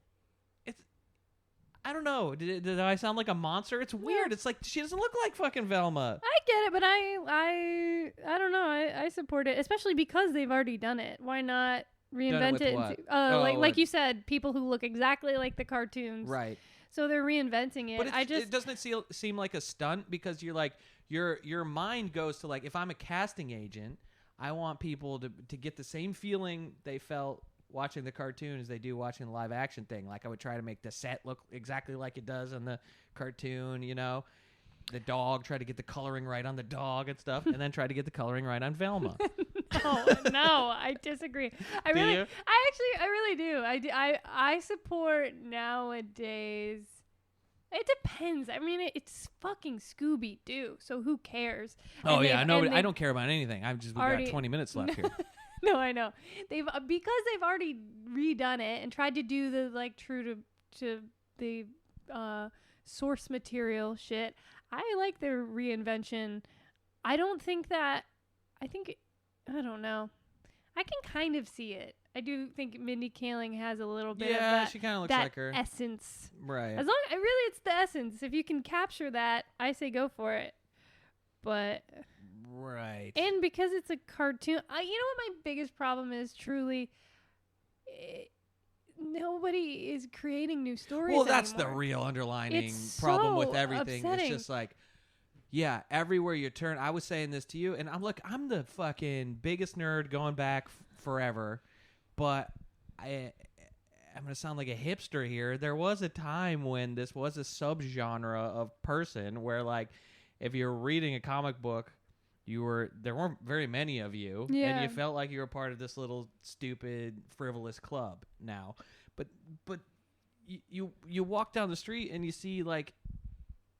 I don't know. Did I sound like a monster? It's weird. It's like she doesn't look like fucking Velma. I get it, but I don't know. I support it, especially because they've already done it. Why not reinvent it? Like you said, people who look exactly like the cartoons. Right. So they're reinventing it. But doesn't seem like a stunt because you're like your mind goes to, like, if I'm a casting agent, I want people to get the same feeling they felt watching the cartoon as they do watching the live action thing. Like, I would try to make the set look exactly like it does in the cartoon, the dog, try to get the coloring right on the dog and stuff, and then try to get the coloring right on Velma. No, I disagree. I really do. I support nowadays. It depends. I mean, it's fucking Scooby-Doo, so who cares? Oh, yeah, I don't care about anything. We've got 20 minutes left here. No, I know. Because they've already redone it and tried to do the, like, true to the source material shit. I like their reinvention. I don't know. I can kind of see it. I do think Mindy Kaling has a little bit of that. She kind of looks like her essence. Right. As long really it's the essence. If you can capture that, I say go for it. But right. And because it's a cartoon, you know what my biggest problem is? Truly, nobody is creating new stories. Well, that's anymore. the real underlining it's problem so with everything. upsetting. It's just like, yeah, everywhere you turn. I was saying this to you, and I'm the fucking biggest nerd going back forever, but I'm going to sound like a hipster here. There was a time when this was a subgenre of person where, like, if you're reading a comic book, there weren't very many of you, and you felt like you were part of this little stupid, frivolous club now. But you walk down the street and you see, like,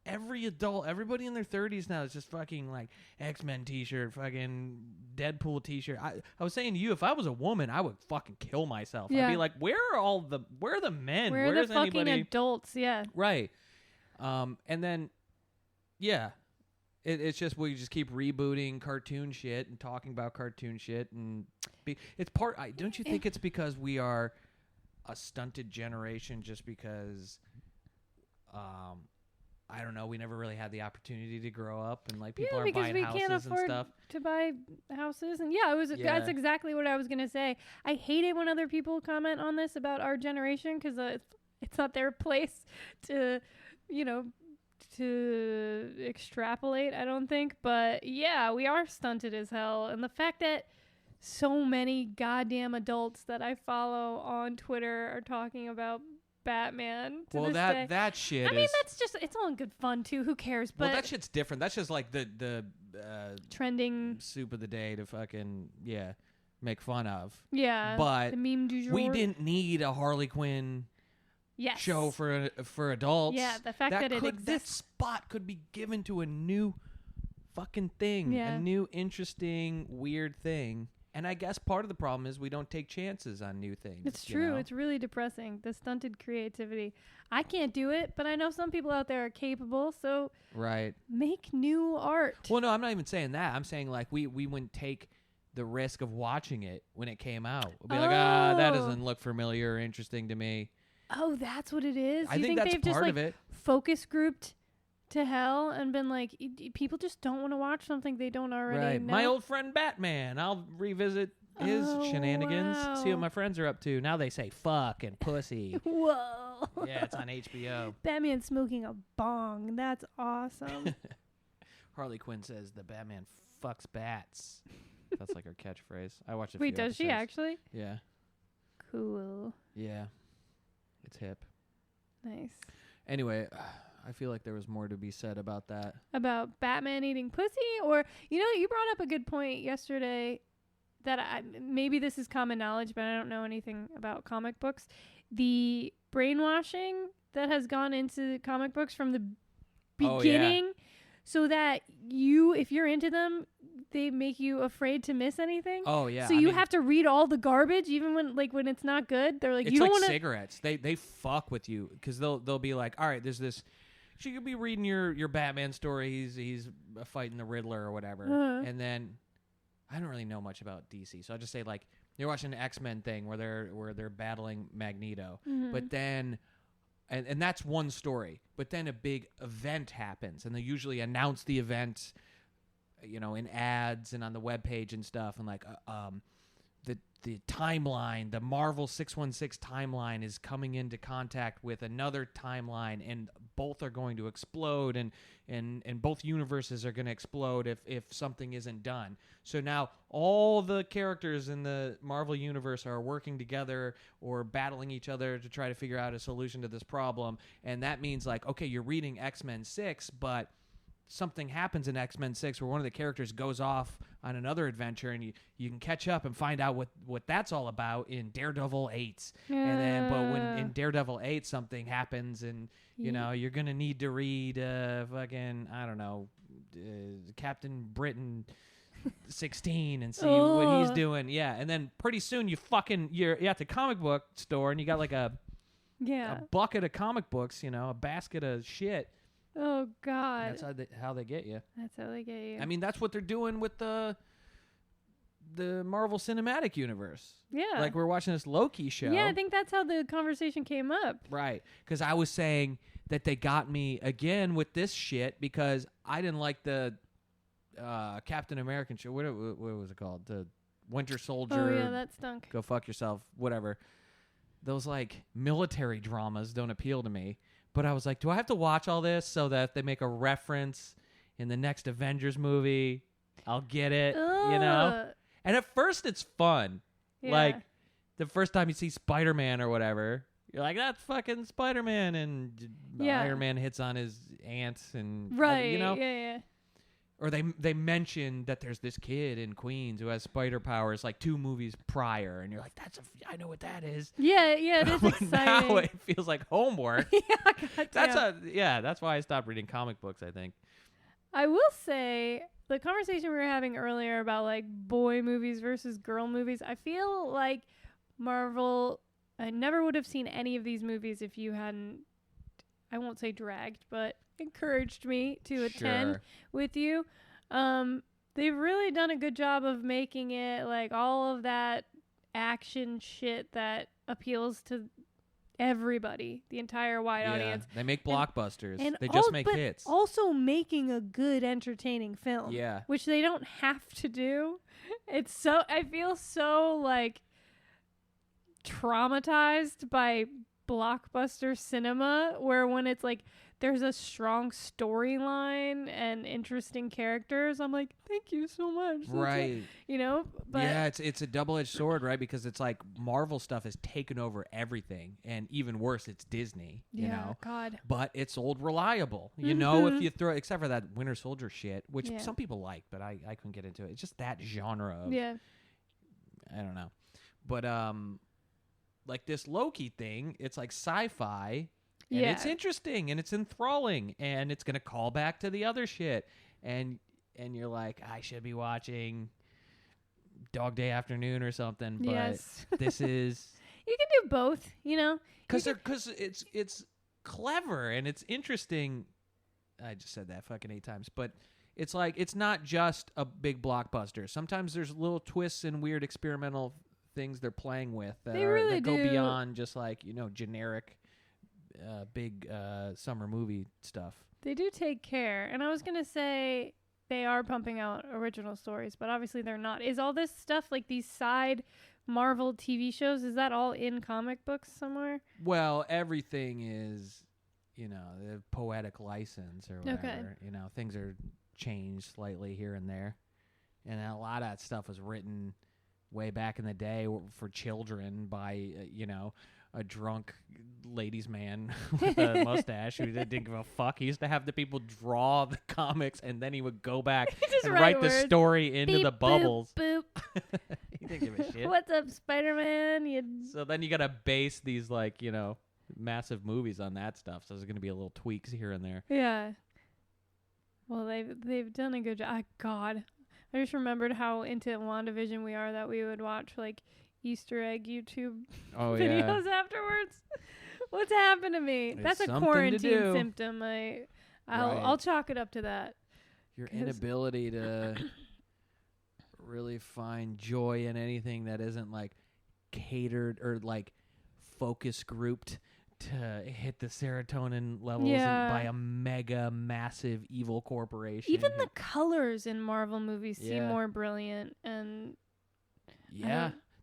every adult, everybody in their 30s now is just fucking, like, X-Men t-shirt, fucking Deadpool t-shirt. I was saying to you, if I was a woman, I would fucking kill myself. I'd be like, where are the men? Where are the fucking anybody? adults? Yeah. Right. And then, yeah. It's just we just keep rebooting cartoon shit and talking about cartoon shit, and it's part. Don't you think it's because we are a stunted generation? Just because, I don't know, we never really had the opportunity to grow up, and like people aren't buying houses can't afford and stuff to buy houses, and that's exactly what I was gonna say. I hate it when other people comment on this about our generation because it's not their place to, to extrapolate, I don't think. But yeah, we are stunted as hell. And the fact that so many goddamn adults that I follow on Twitter are talking about Batman to this day. That shit I mean, that's just, it's all in good fun too. Who cares? But that shit's different. That's just like the trending soup of the day to fucking, make fun of. Yeah. But the meme du jour. we didn't need a Harley Quinn show for adults. Yeah, the fact that it exists. This spot could be given to a new fucking thing, a new interesting weird thing. And I guess part of the problem is we don't take chances on new things. It's true. It's really depressing, the stunted creativity. I can't do it, but I know some people out there are capable, so make new art. Well, no, I'm not even saying that. I'm saying like we wouldn't take the risk of watching it when it came out. We'd be like, that doesn't look familiar or interesting to me. Oh, that's what it is? I think that's they've part just, of it. Focus grouped to hell and been like, people just don't want to watch something they don't already know. My old friend Batman. I'll revisit his shenanigans. Wow. See what my friends are up to. Now they say fuck and pussy. Whoa. Yeah, it's on HBO. Batman smoking a bong. That's awesome. Harley Quinn says the Batman fucks bats. That's like her catchphrase. I watched it. Wait, does she actually? Yeah. Cool. Yeah. It's hip. Nice. Anyway, I feel like there was more to be said about that. About Batman eating pussy? Or, you brought up a good point yesterday that maybe this is common knowledge, but I don't know anything about comic books. The brainwashing that has gone into comic books from the beginning so that if you're into them, they make you afraid to miss anything. Oh yeah. So you have to read all the garbage, even when it's not good. They're like, it's you don't like want cigarettes. They fuck with you because they'll be like, all right, there's this. You could be reading your Batman story. He's fighting the Riddler or whatever, and then I don't really know much about DC, so I'll just say like you're watching an X-Men thing where they're battling Magneto, but then. And that's one story, but then a big event happens, and they usually announce the event, in ads and on the webpage and stuff, and like the timeline, the Marvel 616 timeline is coming into contact with another timeline, and both are going to explode, and both universes are going to explode if something isn't done. So now all the characters in the Marvel universe are working together or battling each other to try to figure out a solution to this problem, and that means like, okay, you're reading X-Men 6, but something happens in X-Men 6 where one of the characters goes off on another adventure, and you can catch up and find out what that's all about in Daredevil 8. And then but when in Daredevil 8 something happens, and you're going to need to read fucking I don't know, Captain Britain 16 and see what he's doing. Yeah, and then pretty soon you're at the comic book store and you got like a bucket of comic books, a basket of shit. Oh God! That's how they get you. That's how they get you. I mean, that's what they're doing with the Marvel Cinematic Universe. Yeah, like we're watching this Loki show. Yeah, I think that's how the conversation came up. Right, because I was saying that they got me again with this shit because I didn't like the Captain American show. What was it called? The Winter Soldier. Oh yeah, that stunk. Go fuck yourself. Whatever. Those like military dramas don't appeal to me. But I was like, do I have to watch all this so that if they make a reference in the next Avengers movie, I'll get it, And at first it's fun. Yeah. Like the first time you see Spider-Man or whatever, you're like, that's fucking Spider-Man, and Iron Man hits on his aunt, and right, you know, yeah. or they mention that there's this kid in Queens who has spider powers like 2 movies prior, and you're like, I know what that is. Yeah, it is But exciting. now it feels like homework. Yeah, That's why I stopped reading comic books, I think. I will say the conversation we were having earlier about like boy movies versus girl movies, I feel like Marvel, I never would have seen any of these movies if you hadn't, I won't say dragged, but encouraged me to attend with you. They've really done a good job of making it like all of that action shit that appeals to everybody, the entire wide audience. They make blockbusters. And they just make hits. Also making a good, entertaining film. Yeah. Which they don't have to do. It's so, I feel so like traumatized by blockbuster cinema, where when it's like there's a strong storyline and interesting characters, I'm like, thank you so much. Right. You know? But yeah, it's a double-edged sword, right? Because it's like Marvel stuff has taken over everything, and even worse, it's Disney, you know? God. But it's old reliable. You know, if you throw, except for that Winter Soldier shit, which some people like, but I couldn't get into it. It's just that genre of, I don't know. But like this Loki thing, it's like sci-fi, and it's interesting, and it's enthralling, and it's gonna call back to the other shit, and you're like, I should be watching Dog Day Afternoon or something, but this is you can do both, you know, because it's clever and it's interesting. I just said that fucking 8 times, but it's like it's not just a big blockbuster. Sometimes there's little twists and weird experimental things they're playing with that go beyond just like, you know, generic big summer movie stuff. They do take care. And I was going to say they are pumping out original stories, but obviously they're not. Is all this stuff, like these side Marvel TV shows, is that all in comic books somewhere? Well, everything is, you know, the poetic license or whatever. Okay. You know, things are changed slightly here and there. And a lot of that stuff was written way back in the day for children by, you know, a drunk ladies' man with a mustache who didn't give a fuck. He used to have the people draw the comics, and then he would go back and write the story into the bubbles. Boop, boop. He didn't give a shit. What's up, Spider-Man? So then you got to base these, like, you know, massive movies on that stuff. So there's going to be a little tweaks here and there. Yeah. Well, they've done a good job. God. I just remembered how into WandaVision we are, that we would watch, like, Easter egg YouTube videos afterwards. What's happened to me? That's a quarantine symptom. I'll chalk it up to that. Your inability to really find joy in anything that isn't like catered or like focus grouped to hit the serotonin levels by a mega massive evil corporation. Even the colors in Marvel movies seem more brilliant, and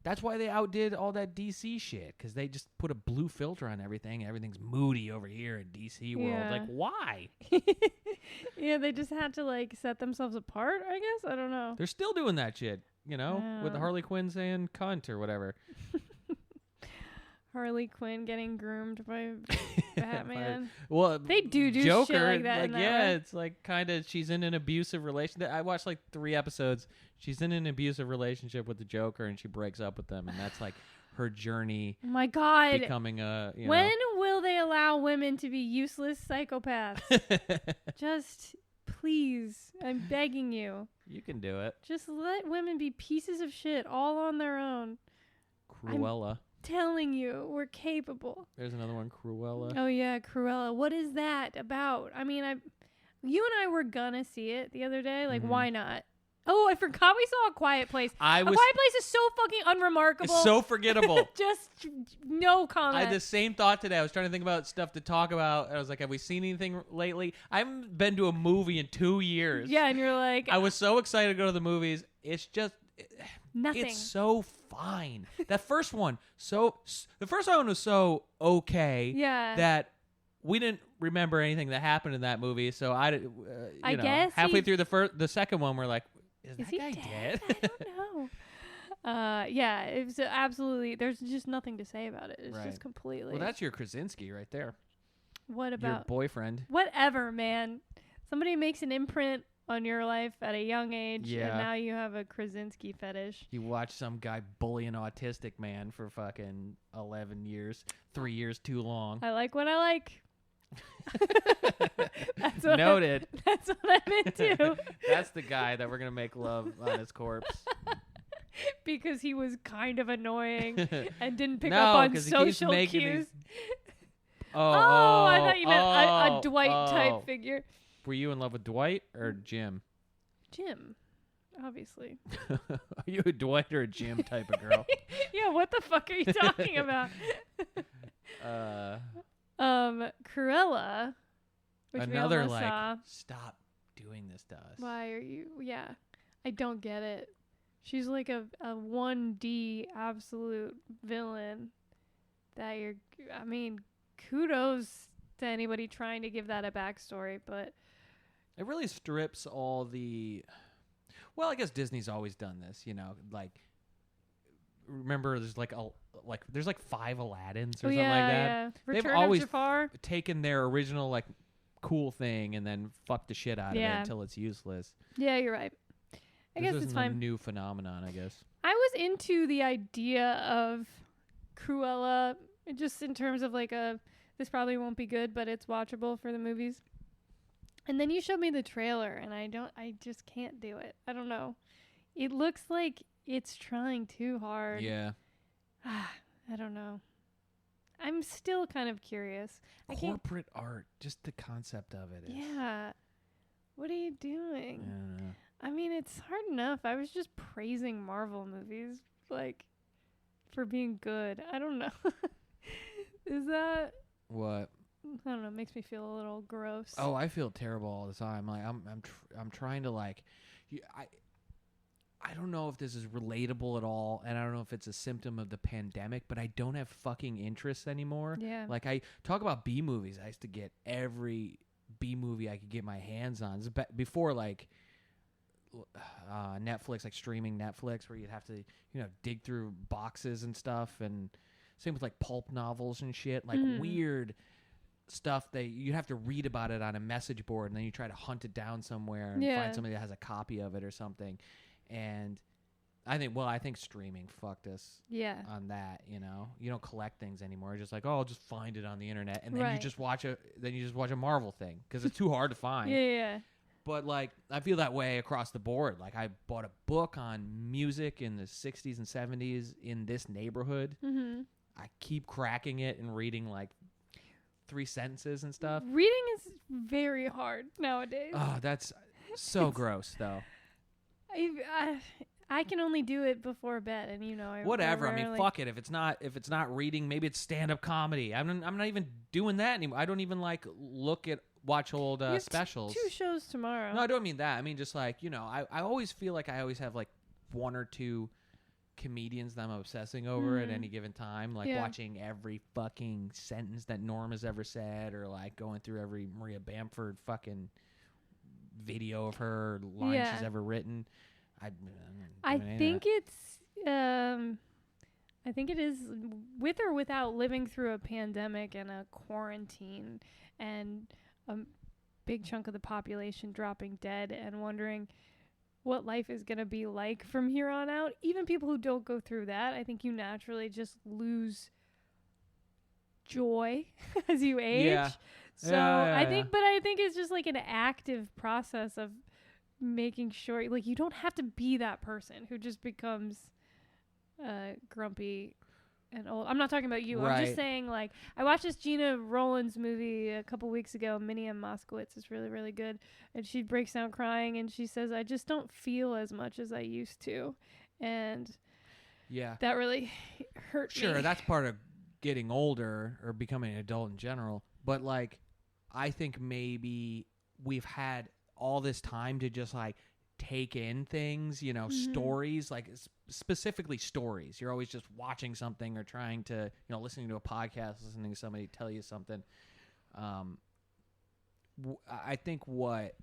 that's why they outdid all that DC shit, because they just put a blue filter on everything. Everything's moody over here in DC world. Like, why? Yeah, they just had to, like, set themselves apart, I guess. I don't know. They're still doing that shit, you know, with the Harley Quinn saying cunt or whatever. Harley Quinn getting groomed by Batman. Well, they do Joker, shit like that. It's like kind of she's in an abusive relationship. I watched like 3 episodes. She's in an abusive relationship with the Joker, and she breaks up with them, and that's like her journey. Oh my God, becoming a. When will they allow women to be useless psychopaths? Just please, I'm begging you. You can do it. Just let women be pieces of shit all on their own. Cruella. Telling you, we're capable. There's another one, Cruella. Oh yeah, Cruella. What is that about? I mean, you and I were gonna see it the other day. Like, why not? Oh, I forgot we saw A Quiet Place. A Quiet Place is so fucking unremarkable. It's so forgettable. Just no comment. I had the same thought today. I was trying to think about stuff to talk about. I was like, have we seen anything lately? I haven't been to a movie in 2 years. Yeah, and you're like... I was so excited to go to the movies. It's just... Nothing. It's so fine. The first one was so okay that we didn't remember anything that happened in that movie. So I guess halfway through the second one, we're like, is that guy dead? I don't know. Yeah, it was absolutely. There's just nothing to say about it. It's Right. just completely. Well, that's your Krasinski right there. What Your about boyfriend. whatever, man? Somebody makes an imprint on your life at a young age, Yeah. and now you have a Krasinski fetish. You watch some guy bully an autistic man for fucking 11 years. 3 years too long. I like what I like. That's what Noted. That's what I'm into. That's the guy that we're going to make love on his corpse. Because he was kind of annoying and didn't pick No, up on 'cause he keeps social making cues. these- I thought you meant a Dwight oh. type figure. Were you in love with Dwight or Jim? Jim, obviously. Are you a Dwight or a Jim type of girl? Yeah, what the fuck are you talking about? Cruella, which Another we almost saw. stop doing this to us. Why are you? Yeah, I don't get it. She's like a 1D absolute villain. I mean, kudos to anybody trying to give that a backstory, but It really strips all the. Well, I guess Disney's always done this, like. Remember, there's there's 5 Aladdins or something like that. Yeah. They've Return always of Jafar. taken their original cool thing and then fucked the shit out of it until it's useless. Yeah, you're right. I guess This it's isn't a fine. new phenomenon, I guess. I was into the idea of Cruella, just in terms of this probably won't be good, but it's watchable for the movies. And then you showed me the trailer, and I just can't do it. I don't know. It looks like it's trying too hard. Yeah. I don't know. I'm still kind of curious. Corporate art, just the concept of it is. Yeah. What are you doing? I don't know. I mean, it's hard enough. I was just praising Marvel movies, for being good. I don't know. Is that... What? I don't know. It makes me feel a little gross. Oh, I feel terrible all the time. I'm trying to I don't know if this is relatable at all, and I don't know if it's a symptom of the pandemic, but I don't have fucking interest anymore. Yeah. I talk about B movies. I used to get every B movie I could get my hands on. This is before Netflix, streaming Netflix, where you'd have to dig through boxes and stuff, and same with pulp novels and shit, weird stuff that you'd have to read about it on a message board, and then you try to hunt it down somewhere and find somebody that has a copy of it or something. And I think streaming fucked us on that, You don't collect things anymore. You're just I'll just find it on the internet, and then you just watch a Marvel thing because it's too hard to find. Yeah. But I feel that way across the board. I bought a book on music in the 60s and 70s in this neighborhood. Mm-hmm. I keep cracking it and reading 3 sentences and stuff. Reading is very hard nowadays. Oh, that's so gross, though. I can only do it before bed, and whatever. I mean, fuck it. If it's not reading, maybe it's stand-up comedy. I'm not even doing that anymore. I don't even watch old you have specials. 2 shows tomorrow. No, I don't mean that. I mean just I always feel like I always have 1 or 2 comedians that I'm obsessing over at any given time, watching every fucking sentence that Norm has ever said, or going through every Maria Bamford fucking video of her lines she's ever written. I think it is with or without living through a pandemic and a quarantine and a big chunk of the population dropping dead and wondering what life is going to be like from here on out. Even people who don't go through that, I think you naturally just lose joy as you age. Yeah. So I think it's just an active process of making sure you don't have to be that person who just becomes grumpy and old. I'm not talking about you. Right. I'm just saying I watched this Gina Rollins movie a couple weeks ago, Minnie and Moskowitz. It's really, really good. And she breaks down crying and she says, I just don't feel as much as I used to. And that really hurt me. Sure, that's part of getting older or becoming an adult in general. But I think maybe we've had all this time to just take in things, stories, specifically stories. You're always just watching something or trying to, listening to a podcast, listening to somebody tell you something. I think what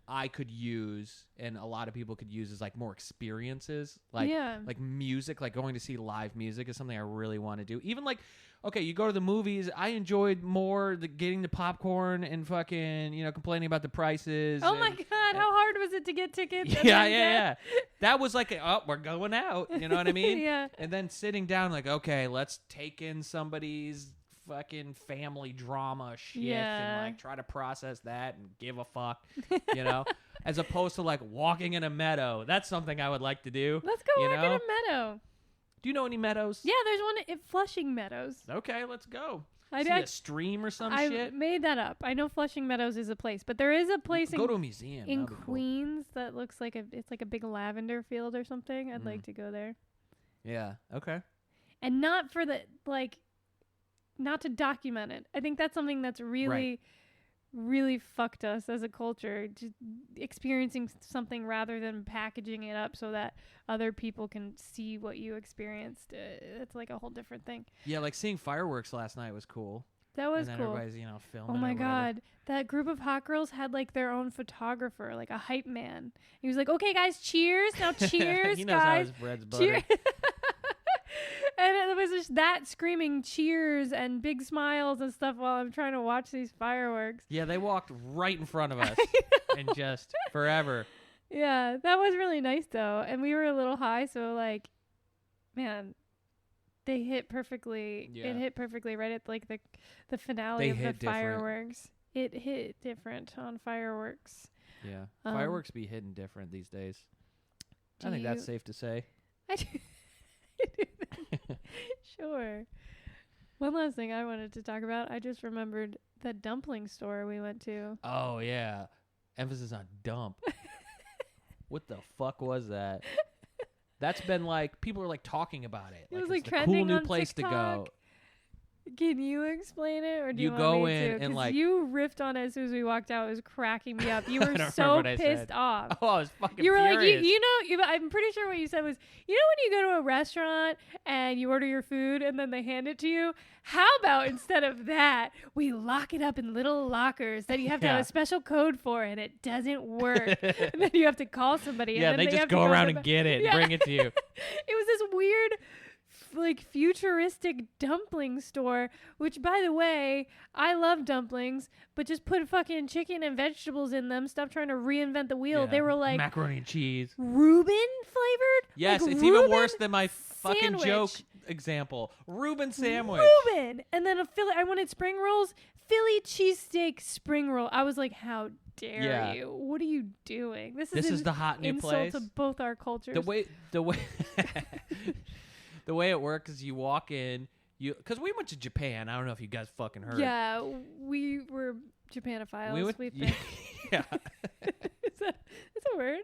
I could use and a lot of people could use is like more experiences, like music, like going to see live music is something I really want to do. Even like, okay, you go to the movies. I enjoyed more getting the popcorn and fucking, complaining about the prices. Oh my God, how hard was it to get tickets? Yeah. That was like, we're going out. You know what I mean? Yeah. And then sitting down like, okay, let's take in somebody's fucking family drama shit and like try to process that and give a fuck, as opposed to like walking in a meadow. That's something I would like to do. Let's go walk in a meadow. Do you know any meadows? Yeah, there's one at Flushing Meadows. Okay, let's go. See a stream or some shit? I made that up. I know Flushing Meadows is a place, but there is a place go to a museum in Queens that looks like it's like a big lavender field or something. I'd like to go there. Yeah, okay. And not for the not to document it. I think that's something that's really, really fucked us as a culture. Just experiencing something rather than packaging it up so that other people can see what you experienced. It's like a whole different thing. Yeah, like seeing fireworks last night was cool. That was cool. cool. Everybody's, filming. Oh my God. That group of hot girls had like their own photographer, like a hype man. He was like, okay, guys, cheers. Now cheers, he knows guys. how his bread's buttered. And it was just that screaming cheers and big smiles and stuff while I'm trying to watch these fireworks. Yeah, they walked right in front of us and just forever. Yeah, that was really nice though. And we were a little high, so like, man, they hit perfectly. Yeah. It hit perfectly right at like the finale of the fireworks. It hit different on fireworks. Yeah, fireworks be hitting different these days. I think that's safe to say. I do. Sure. One last thing I wanted to talk about. I just remembered that dumpling store we went to. Oh yeah, emphasis on dump. What the fuck was that? That's been like people are like talking about it. It was like trending it's the cool new on place TikTok. to go. Can you explain it, or do you want go me in to? and like you riffed on it as soon as we walked out. It was cracking me up. You were don't so remember what I pissed said. off. Oh, I was fucking You were furious. like, I'm pretty sure what you said was, when you go to a restaurant and you order your food and then they hand it to you, how about instead of that, we lock it up in little lockers that you have to have a special code for and it doesn't work. And then you have to call somebody. Yeah, and then they just go around and get it and bring it to you. It was this weird, like futuristic dumpling store, which by the way, I love dumplings, but just put fucking chicken and vegetables in them. Stop trying to reinvent the wheel. They were like macaroni and cheese. Reuben flavored? Yes, like it's Reuben even worse than my fucking sandwich. joke example. Reuben sandwich. Reuben. And then I wanted spring rolls, Philly cheesesteak spring roll. I was like, how dare you? What are you doing? This is the hot new insult place. to both our cultures. The way the way it works is you walk in, because we went to Japan. I don't know if you guys fucking heard. Yeah, we were Japanophiles. We think. Yeah. Is that a word?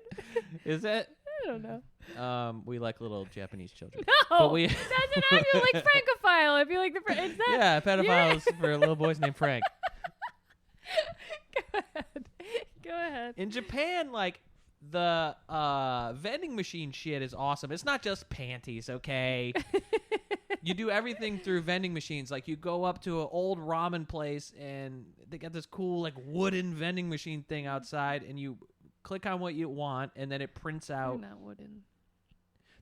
Is it? I don't know. We like little Japanese children. No, But we that's an I feel like Francophile. I feel like is that? Yeah, pedophiles for little boys named Frank. Go ahead. In Japan, like the vending machine shit is awesome. It's not just panties, okay? You do everything through vending machines. Like you go up to an old ramen place and they got this cool like wooden vending machine thing outside, and you click on what you want, and then it prints out. Not wooden.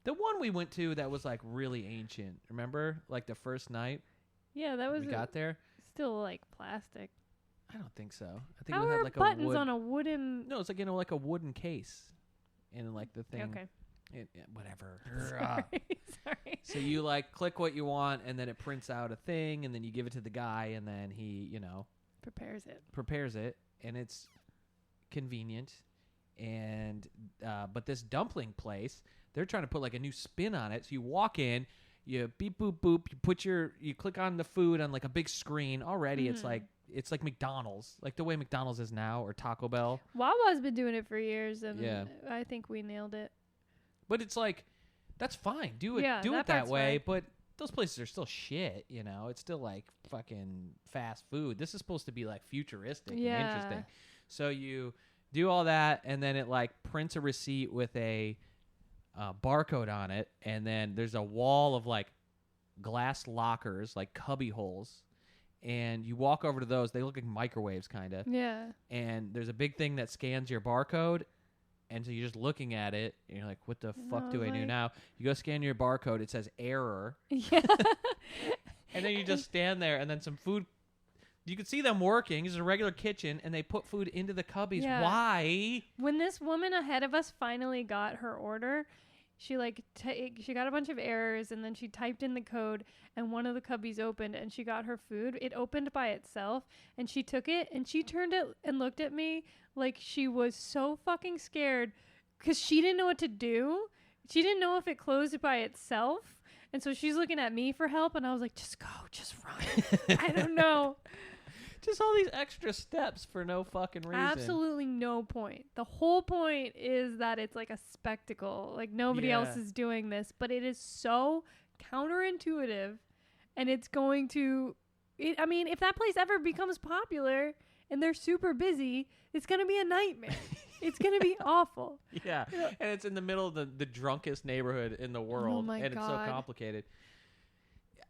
The one we went to that was like really ancient. Remember, like the first night Yeah, that was we got there. still like plastic. I don't think so. I think How it had are like buttons a wood. on a wooden? No, it's like like a wooden case, and like the thing. Okay. Whatever. Sorry. So you like click what you want, and then it prints out a thing, and then you give it to the guy, and then he, prepares it, and it's convenient. And but this dumpling place, they're trying to put like a new spin on it. So you walk in, you beep boop boop, you click on the food on like a big screen. Already, it's like McDonald's, like the way McDonald's is now, or Taco Bell. Wawa's been doing it for years, and Yeah. I think we nailed it. But it's like, that's fine. Do it that that part's way. fine. But those places are still shit, It's still like fucking fast food. This is supposed to be like futuristic and interesting. So you do all that, and then it like prints a receipt with a barcode on it, and then there's a wall of like glass lockers, like cubby holes, and you walk over to those. They look like microwaves, kind of. Yeah. And there's a big thing that scans your barcode. And so you're just looking at it, and you're like, what the fuck do I do now? You go scan your barcode. It says error. Yeah. And then you just stand there, and then some food. You can see them working. It's a regular kitchen, and they put food into the cubbies. Yeah. Why? When this woman ahead of us finally got her order, she she got a bunch of errors, and then she typed in the code, and one of the cubbies opened, and she got her food. It opened by itself, and she took it, and she turned it and looked at me like she was so fucking scared because she didn't know what to do. She didn't know if it closed by itself. And so she's looking at me for help, and I was like, just go, just run. I don't know. Just all these extra steps for no fucking reason. Absolutely no point. The whole point is that it's like a spectacle. Like nobody else is doing this, but it is so counterintuitive, and it's going to, I mean, if that place ever becomes popular and they're super busy, it's going to be a nightmare. It's going to be awful. Yeah. And it's in the middle of the drunkest neighborhood in the world. Oh my God. It's so complicated.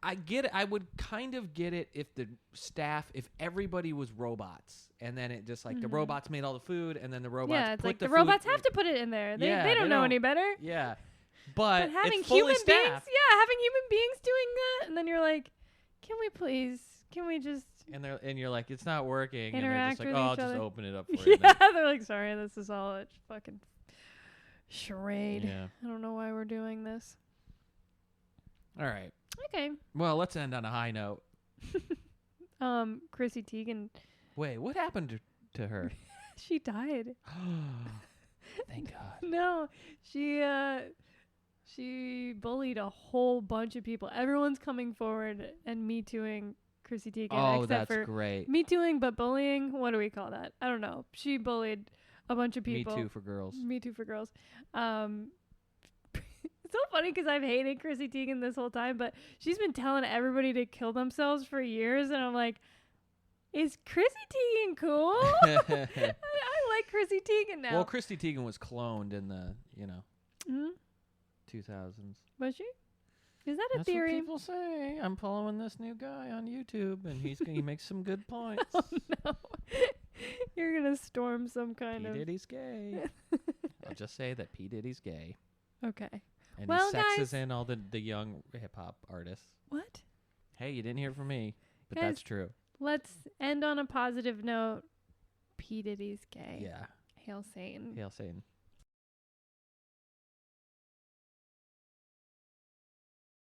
I get it. I would kind of get it if the staff, if everybody was robots, and then it just like the robots made all the food, and then the robots yeah, it's put like the robots food have to put it in there. They, Yeah, they don't know any better. Yeah. But having it's fully human staffed. beings, having human beings doing that, and then you're like, can we just And you're like, it's not working. interact and they're just like, with oh, I'll each just other? open it up for you. Yeah, they're like, sorry, this is all a fucking charade. Yeah. I don't know why we're doing this. All right. Okay. Well, let's end on a high note. Chrissy Teigen, Wait, what happened to her? she died. Thank God. No, she bullied a whole bunch of people. Everyone's coming forward and Me Tooing Chrissy Teigen. Oh, except that's for great. Me Tooing, but bullying. What do we call that? I don't know. She bullied a bunch of people. Me Too for girls. Me Too for girls. It's so funny because I've hated Chrissy Teigen this whole time, but she's been telling everybody to kill themselves for years, and I'm like, is Chrissy Teigen cool? I like Chrissy Teigen now. Well, Chrissy Teigen was cloned in the, 2000s. Was she? Is that a That's theory? what people say. I'm following this new guy on YouTube, and he makes some good points. Oh no. You're gonna storm some kind P. of. Diddy's gay. I'll just say that P. Diddy's gay. Okay. And Well, he sexes guys- in all the young hip-hop artists. What? Hey, you didn't hear from me, but Guys, that's true. Let's end on a positive note. P. Diddy's gay. Yeah. Hail Satan. Hail Satan.